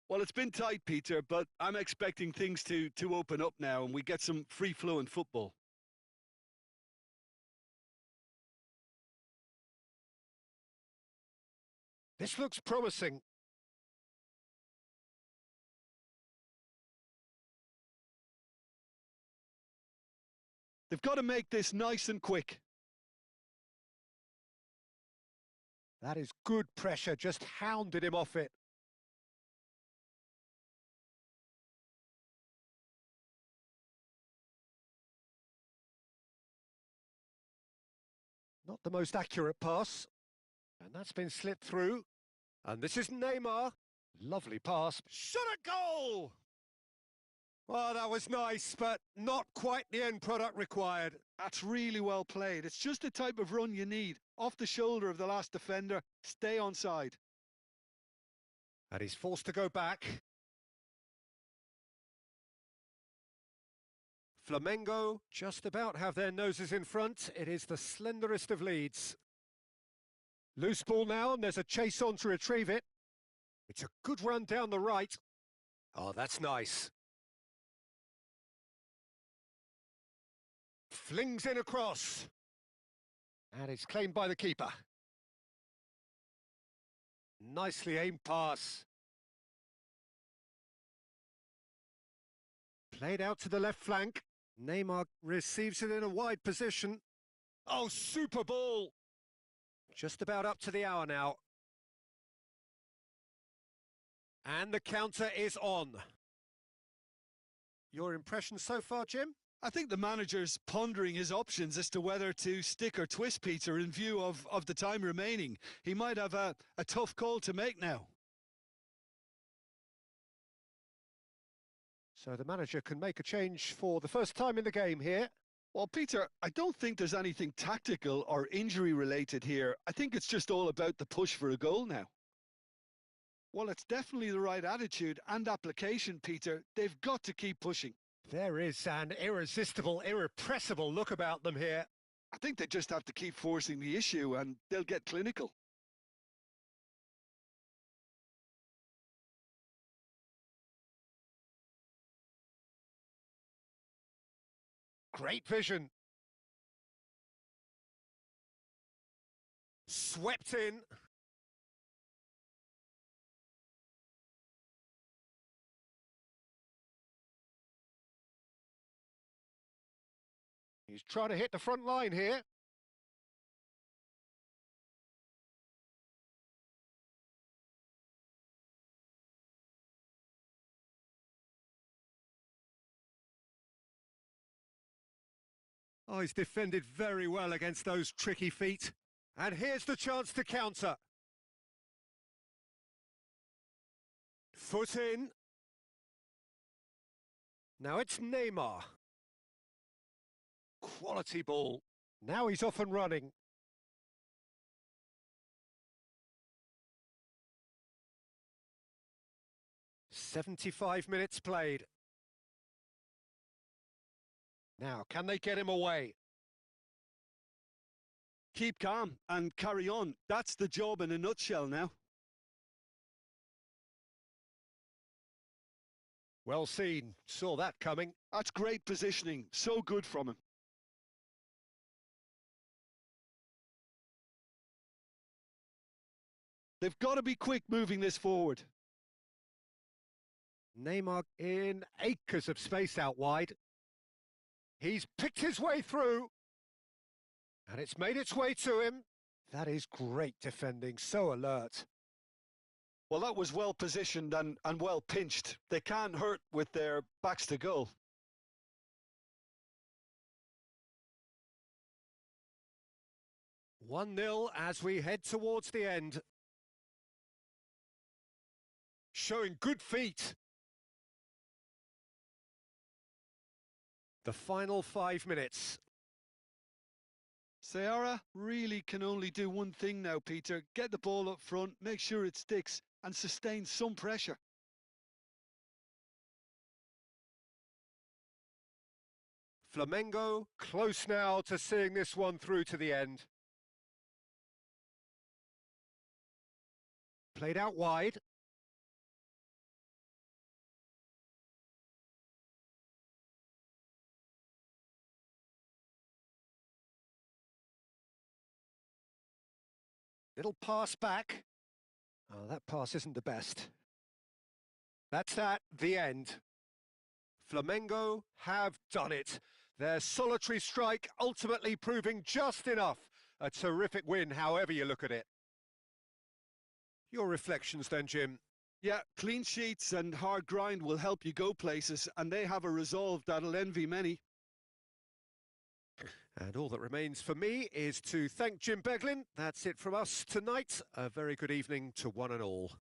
Well, it's been tight, Peter, but I'm expecting things to open up now and we get some free-flowing football. This looks promising. They've got to make this nice and quick. That is good pressure, just hounded him off it. Not the most accurate pass. And that's been slipped through. And this is Neymar. Lovely pass. Shot a goal! Well, that was nice, but not quite the end product required. That's really well played. It's just the type of run you need. Off the shoulder of the last defender, stay onside. And he's forced to go back. Flamengo just about have their noses in front. It is the slenderest of leads. Loose ball now, and there's a chase on to retrieve it. It's a good run down the right. Oh, that's nice. Flings in across. And it's claimed by the keeper. Nicely aimed pass. Played out to the left flank. Neymar receives it in a wide position. Oh, super ball! Just about up to the hour now. And the counter is on. Your impression so far, Jim? I think the manager's pondering his options as to whether to stick or twist, Peter, in view of the time remaining. He might have a tough call to make now. So the manager can make a change for the first time in the game here. Well, Peter, I don't think there's anything tactical or injury-related here. I think it's just all about the push for a goal now. Well, it's definitely the right attitude and application, Peter. They've got to keep pushing. There is an irresistible, irrepressible look about them here. I think they just have to keep forcing the issue and they'll get clinical. Great vision. Swept in. He's trying to hit the front line here. Oh, he's defended very well against those tricky feet. And here's the chance to counter. Foot in. Now it's Neymar. Quality ball. Now he's off and running. "75 minutes played. Now, can they get him away? Keep calm and carry on. That's the job in a nutshell now. Well seen. Saw that coming. That's great positioning. So good from him. They've got to be quick moving this forward. Neymar in acres of space out wide. He's picked his way through. And it's made its way to him. That is great defending, so alert. Well, that was well positioned and well pinched. They can't hurt with their backs to goal. "1-0 as we head towards the end. Showing good feet. The final 5 minutes. Seara really can only do one thing now, Peter. Get the ball up front, make sure it sticks, and sustain some pressure. Flamengo close now to seeing this one through to the end. Played out wide. Little pass back. Oh, that pass isn't the best. That's that, the end. Flamengo have done it. Their solitary strike ultimately proving just enough. A terrific win, however you look at it. Your reflections then, Jim? Yeah, clean sheets and hard grind will help you go places, and they have a resolve that'll envy many. And all that remains for me is to thank Jim Beglin. That's it from us tonight. A very good evening to one and all.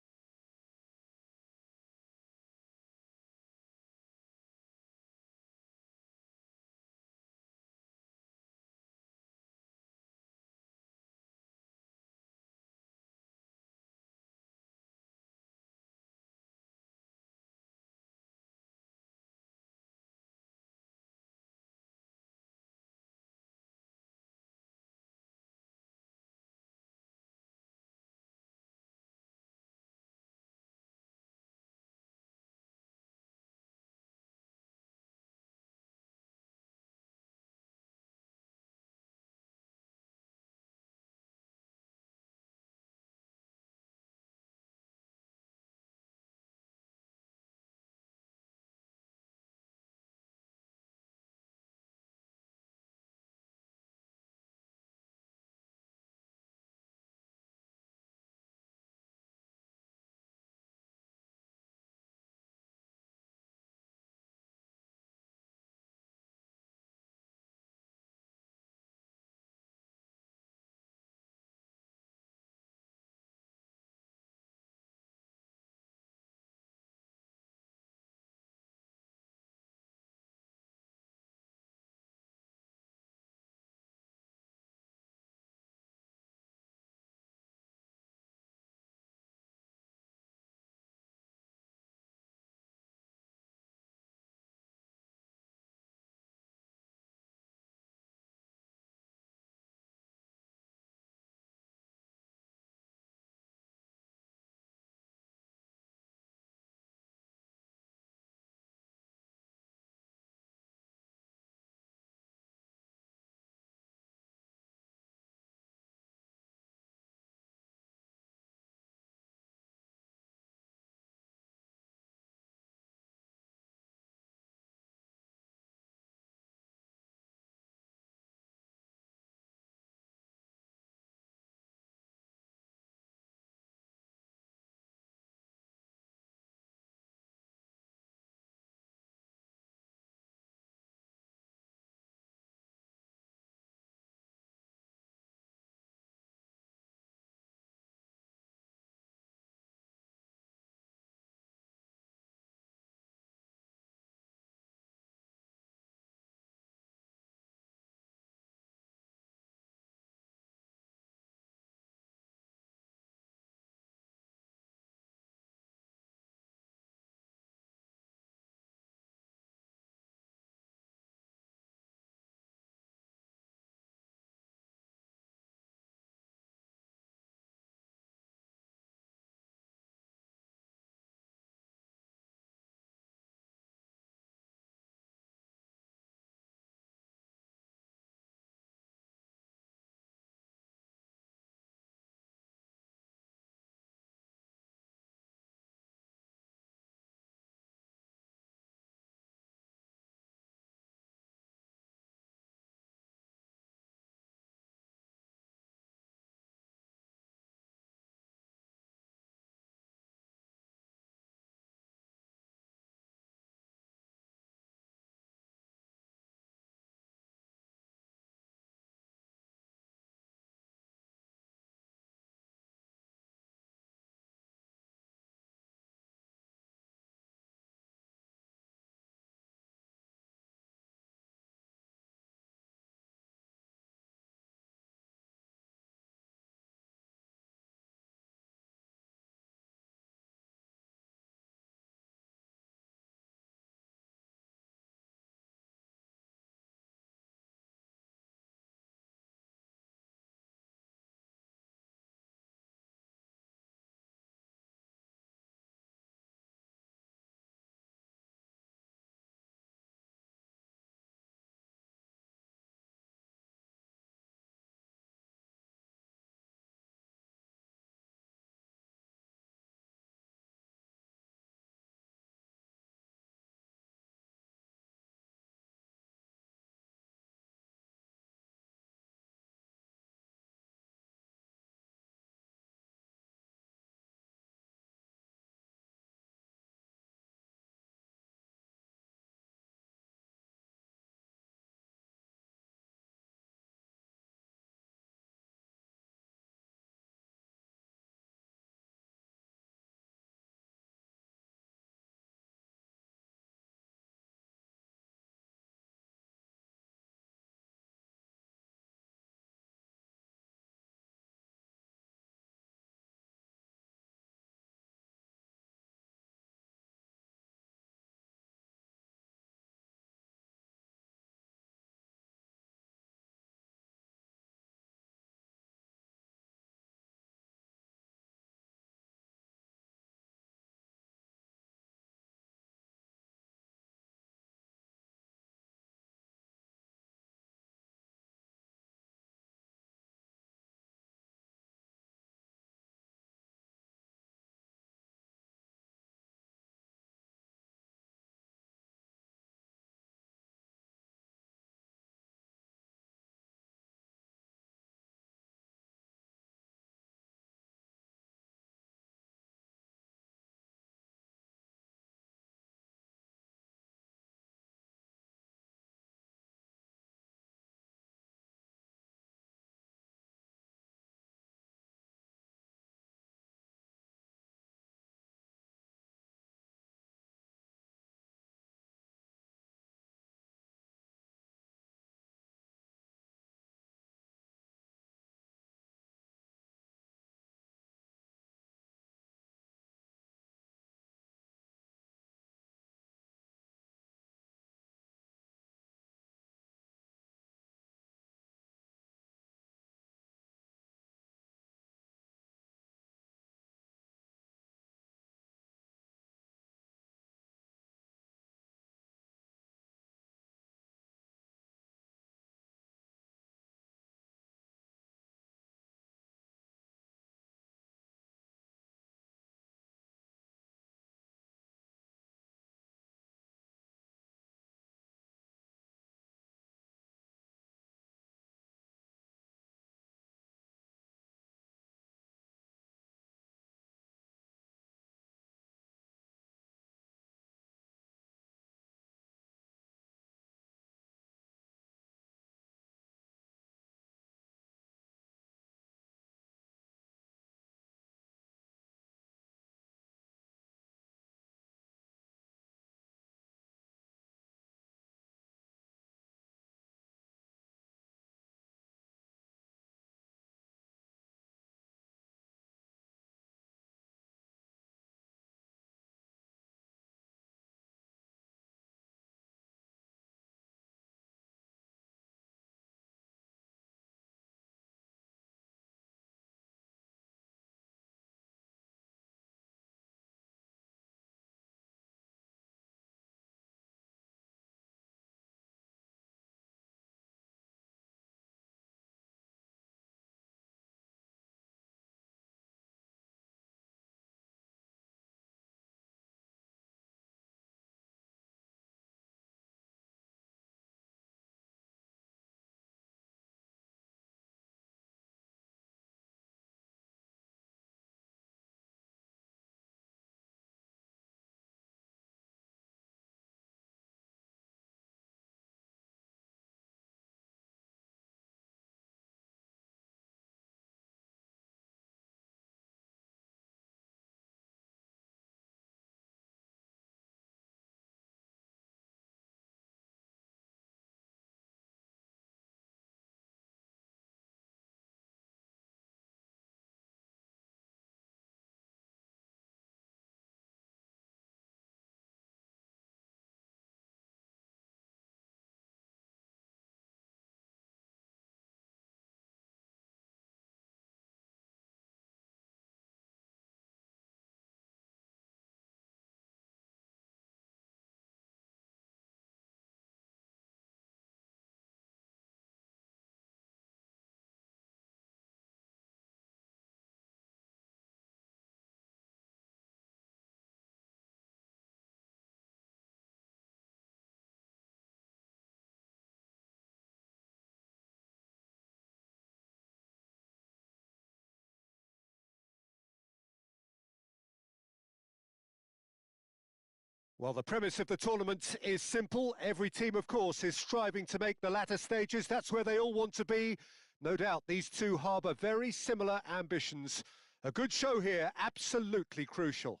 Well, the premise of the tournament is simple. Every team, of course, is striving to make the latter stages. That's where they all want to be. No doubt these two harbour very similar ambitions. A good show here, absolutely crucial.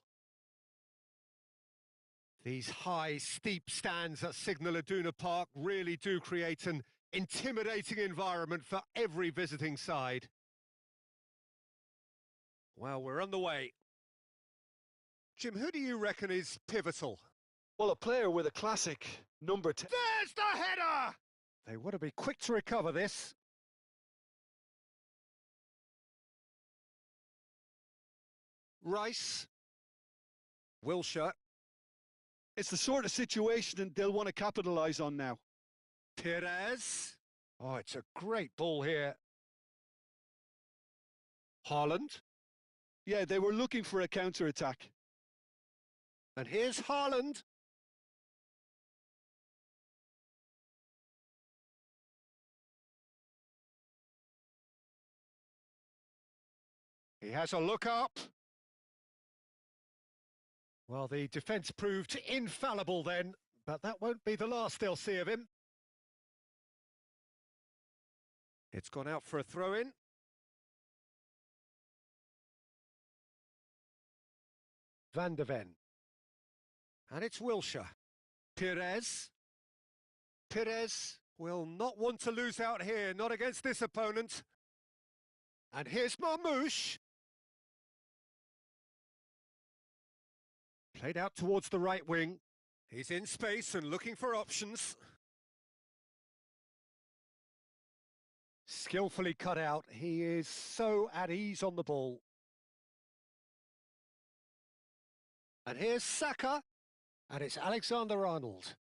These high, steep stands at Signal Iduna Park really do create an intimidating environment for every visiting side. Well, we're on the way. Jim, who do you reckon is pivotal? Well, a player with a classic number 10. There's the header! They want to be quick to recover this. Rice. Wilshere. It's the sort of situation they'll want to capitalise on now. Perez. Oh, it's a great ball here. Haaland. Yeah, they were looking for a counter-attack. And here's Haaland. He has a look up. Well, the defence proved infallible then, but that won't be the last they'll see of him. It's gone out for a throw-in. Van de Ven. And it's Wilshere. Perez. Perez will not want to lose out here, not against this opponent. And here's Marmoush. Played out towards the right wing. He's in space and looking for options. Skillfully cut out. He is so at ease on the ball. And here's Saka. And it's Alexander-Arnold.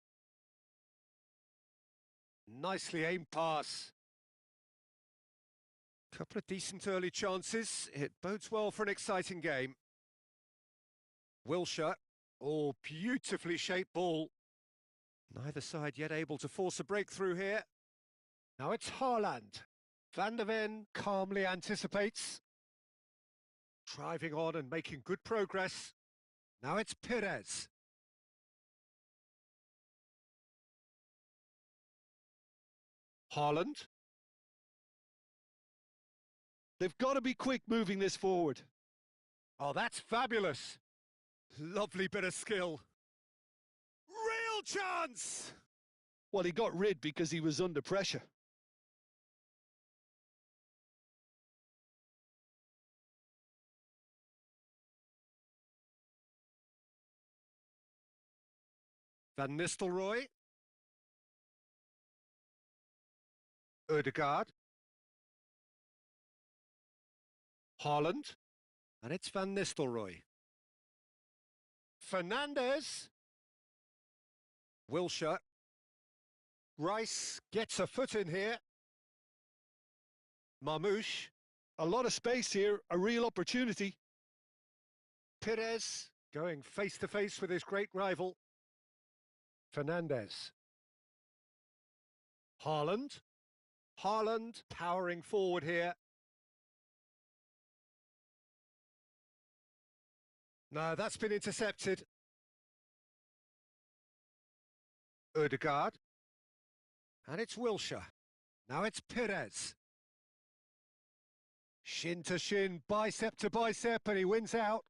Nicely aimed pass. Couple of decent early chances. It bodes well for an exciting game. Wilshere. Oh, beautifully shaped ball. Neither side yet able to force a breakthrough here. Now it's Haaland. Van de Ven calmly anticipates. Driving on and making good progress. Now it's Perez. Haaland. They've got to be quick moving this forward. Oh, that's fabulous. Lovely bit of skill. Real chance! Well, he got rid because he was under pressure. Van Nistelrooy. Ødegaard. Haaland. And it's Van Nistelrooy. Fernandes. Wilshere. Rice gets a foot in here. Marmoush. A lot of space here, a real opportunity. Perez going face-to-face with his great rival. Fernandes. Haaland. Haaland powering forward here. No, that's been intercepted. Ødegaard. And it's Wilshere. Now it's Perez. Shin to shin, bicep to bicep, and he wins out.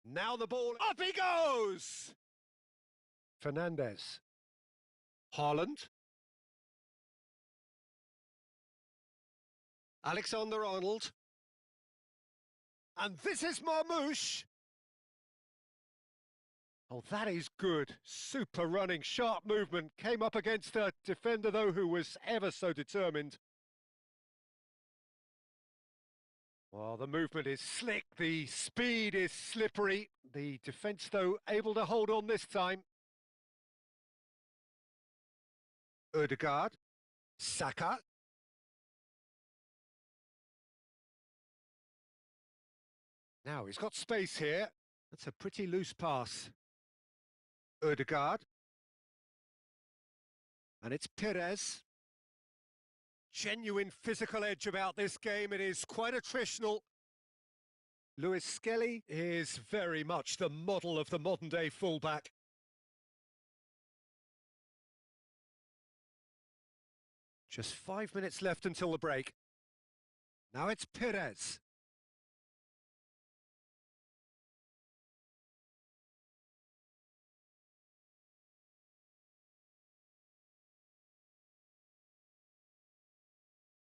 Now the ball, up he goes! Fernandes. Haaland. Alexander-Arnold. And this is Marmoush. Oh, that is good. Super running, sharp movement. Came up against a defender, though, who was ever so determined. Well, the movement is slick. The speed is slippery. The defence, though, able to hold on this time. Ødegaard. Saka. Now, he's got space here. That's a pretty loose pass. Ødegaard. And it's Perez. Genuine physical edge about this game. It is quite attritional. Lewis Skelly is very much the model of the modern-day fullback. Just 5 minutes left until the break. Now it's Perez.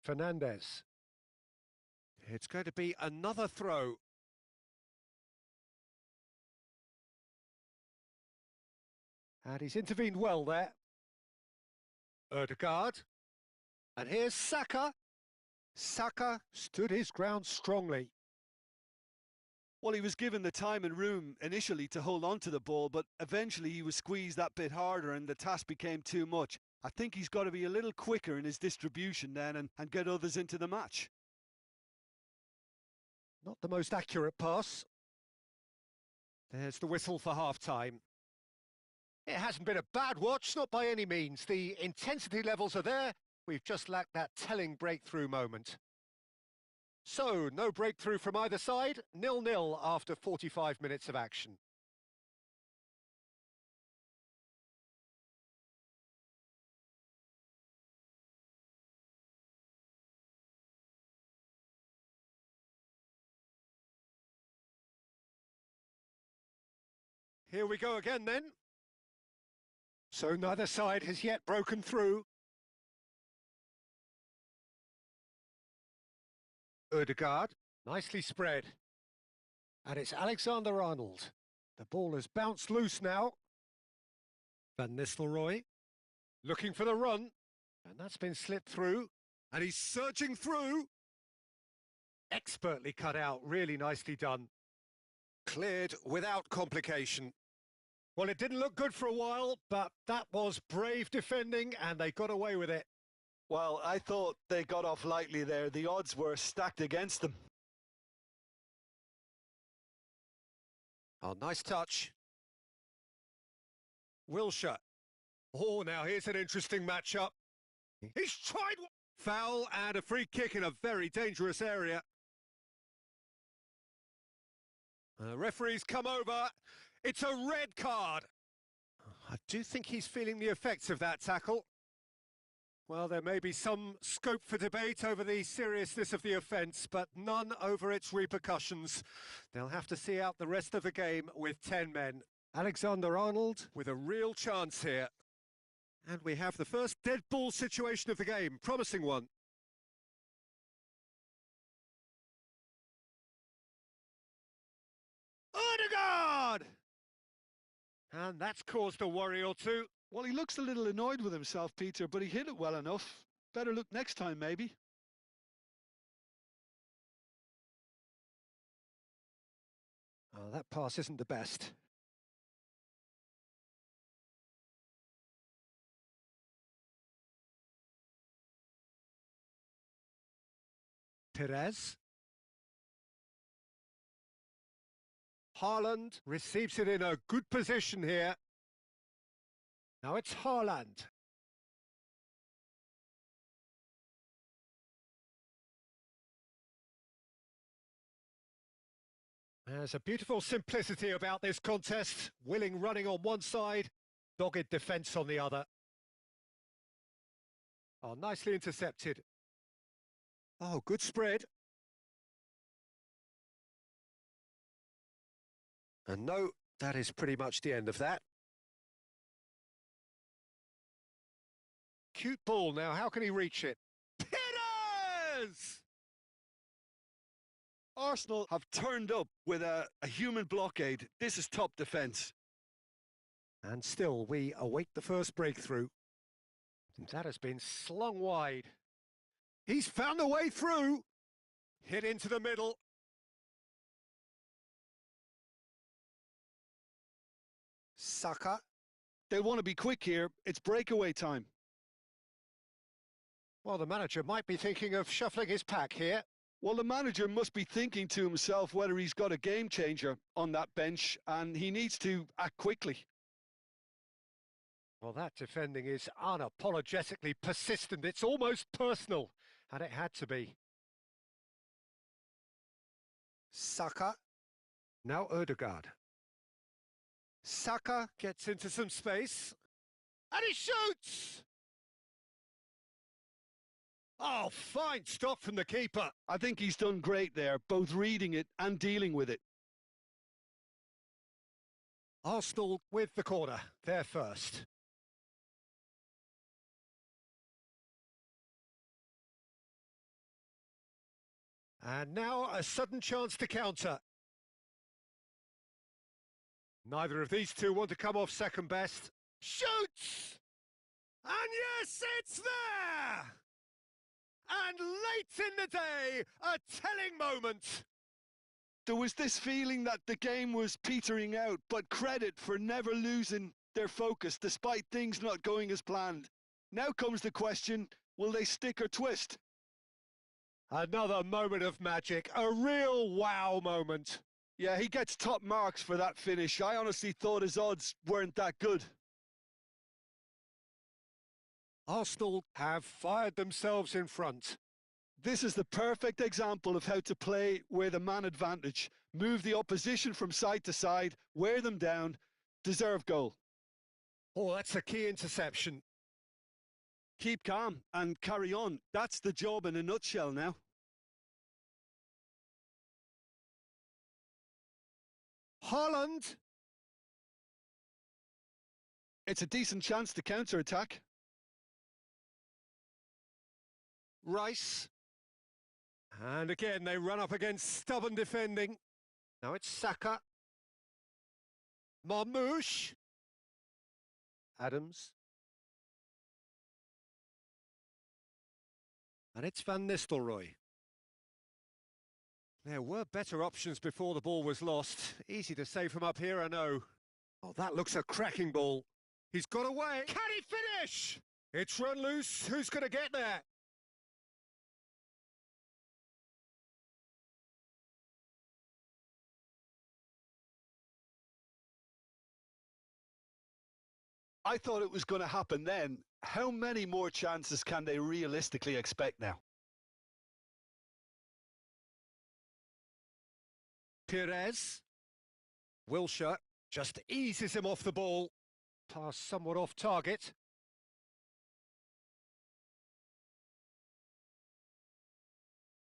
Fernandez. It's going to be another throw. And he's intervened well there. Ødegaard. And here's Saka. Saka stood his ground strongly. Well, he was given the time and room initially to hold on to the ball, but eventually he was squeezed that bit harder and the task became too much. I think he's got to be a little quicker in his distribution then and get others into the match. Not the most accurate pass. There's the whistle for half-time. It hasn't been a bad watch, not by any means. The intensity levels are there. We've just lacked that telling breakthrough moment. So, no breakthrough from either side. 0-0 after 45 minutes of action. Here we go again then. So neither side has yet broken through. Ødegaard, nicely spread. And it's Alexander-Arnold. The ball has bounced loose now. Van Nistelrooy, looking for the run. And that's been slipped through. And he's surging through. Expertly cut out, really nicely done. Cleared without complication. Well, it didn't look good for a while, but that was brave defending and they got away with it. Well, I thought they got off lightly there. The odds were stacked against them. Oh, nice touch. Wilshere. Oh, now here's an interesting matchup. He's tried one. Foul and a free kick in a very dangerous area. The referee's come over. It's a red card. I do think he's feeling the effects of that tackle. Well, there may be some scope for debate over the seriousness of the offence, but none over its repercussions. They'll have to see out the rest of the game with 10 men. Alexander-Arnold with a real chance here. And we have the first dead ball situation of the game, promising one. Ødegaard! And that's caused a worry or two. Well, he looks a little annoyed with himself, Peter, but he hit it well enough. Better look next time, maybe. Oh, that pass isn't the best. Perez. Haaland receives it in a good position here. Now it's Haaland. There's a beautiful simplicity about this contest. Willing running on one side, dogged defence on the other. Oh, nicely intercepted. Oh, good spread. And no, that is pretty much the end of that. Cute ball now, how can he reach it? Perez! Arsenal have turned up with a human blockade. This is top defence. And still, we await the first breakthrough. That has been slung wide. He's found a way through. Hit into the middle. Saka. They'll want to be quick here. It's breakaway time. Well, the manager might be thinking of shuffling his pack here. Well, the manager must be thinking to himself whether he's got a game changer on that bench, and he needs to act quickly. Well, that defending is unapologetically persistent. It's almost personal, and it had to be. Saka. Now Ødegaard. Saka gets into some space. And he shoots! Oh, fine stop from the keeper. I think he's done great there, both reading it and dealing with it. Arsenal with the corner, they're first. And now a sudden chance to counter. Neither of these two want to come off second best. Shoots! And yes, it's there! And late in the day, a telling moment. There was this feeling that the game was petering out, but credit for never losing their focus despite things not going as planned. Now comes the question, will they stick or twist? Another moment of magic, a real wow moment. Yeah, he gets top marks for that finish. I honestly thought his odds weren't that good. Arsenal have fired themselves in front. This is the perfect example of how to play with a man advantage. Move the opposition from side to side, wear them down, deserve goal. Oh, that's a key interception. Keep calm and carry on. That's the job in a nutshell now. Haaland. It's a decent chance to counter-attack. Rice. And again, they run up against stubborn defending. Now it's Saka. Marmoush. Adams. And it's Van Nistelrooy. There were better options before the ball was lost. Easy to say from up here, I know. Oh, that looks a cracking ball. He's got away. Can he finish? It's run loose. Who's going to get there? I thought it was going to happen then. How many more chances can they realistically expect now? Perez. Wilshere just eases him off the ball. Pass somewhat off target.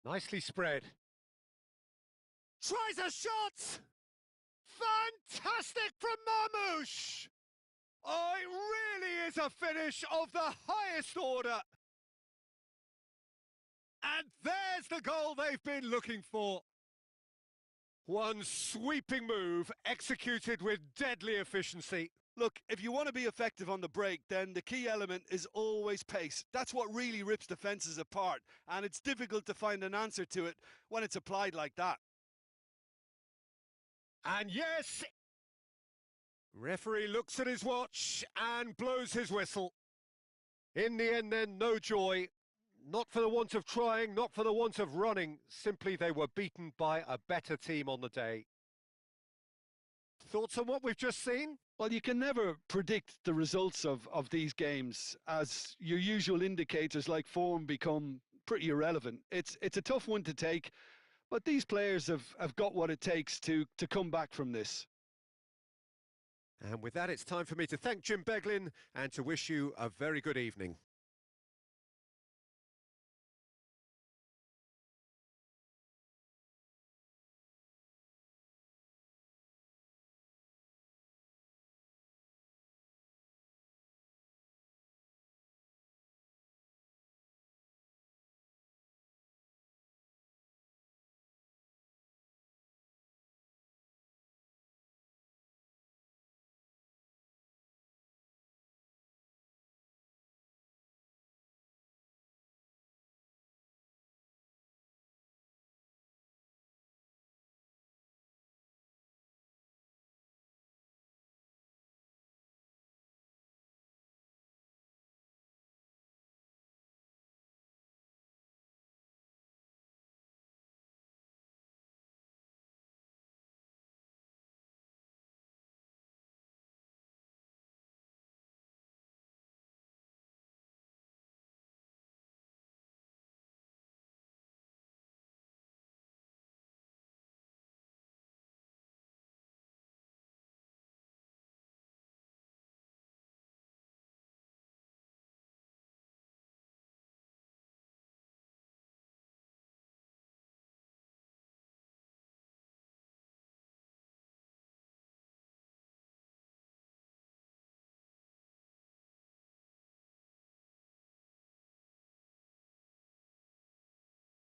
Nicely spread. Tries a shot! Fantastic from Marmoush! Oh, it really is a finish of the highest order. And there's the goal they've been looking for. One sweeping move executed with deadly efficiency. Look, if you want to be effective on the break, then the key element is always pace. That's what really rips defences apart, and it's difficult to find an answer to it when it's applied like that. And yes, referee looks at his watch and blows his whistle. In the end then, no joy. Not for the want of trying, not for the want of running. Simply they were beaten by a better team on the day. Thoughts on what we've just seen? Well, you can never predict the results of these games, as your usual indicators like form become pretty irrelevant. It's a tough one to take, but these players have got what it takes to come back from this. And with that, it's time for me to thank Jim Beglin and to wish you a very good evening.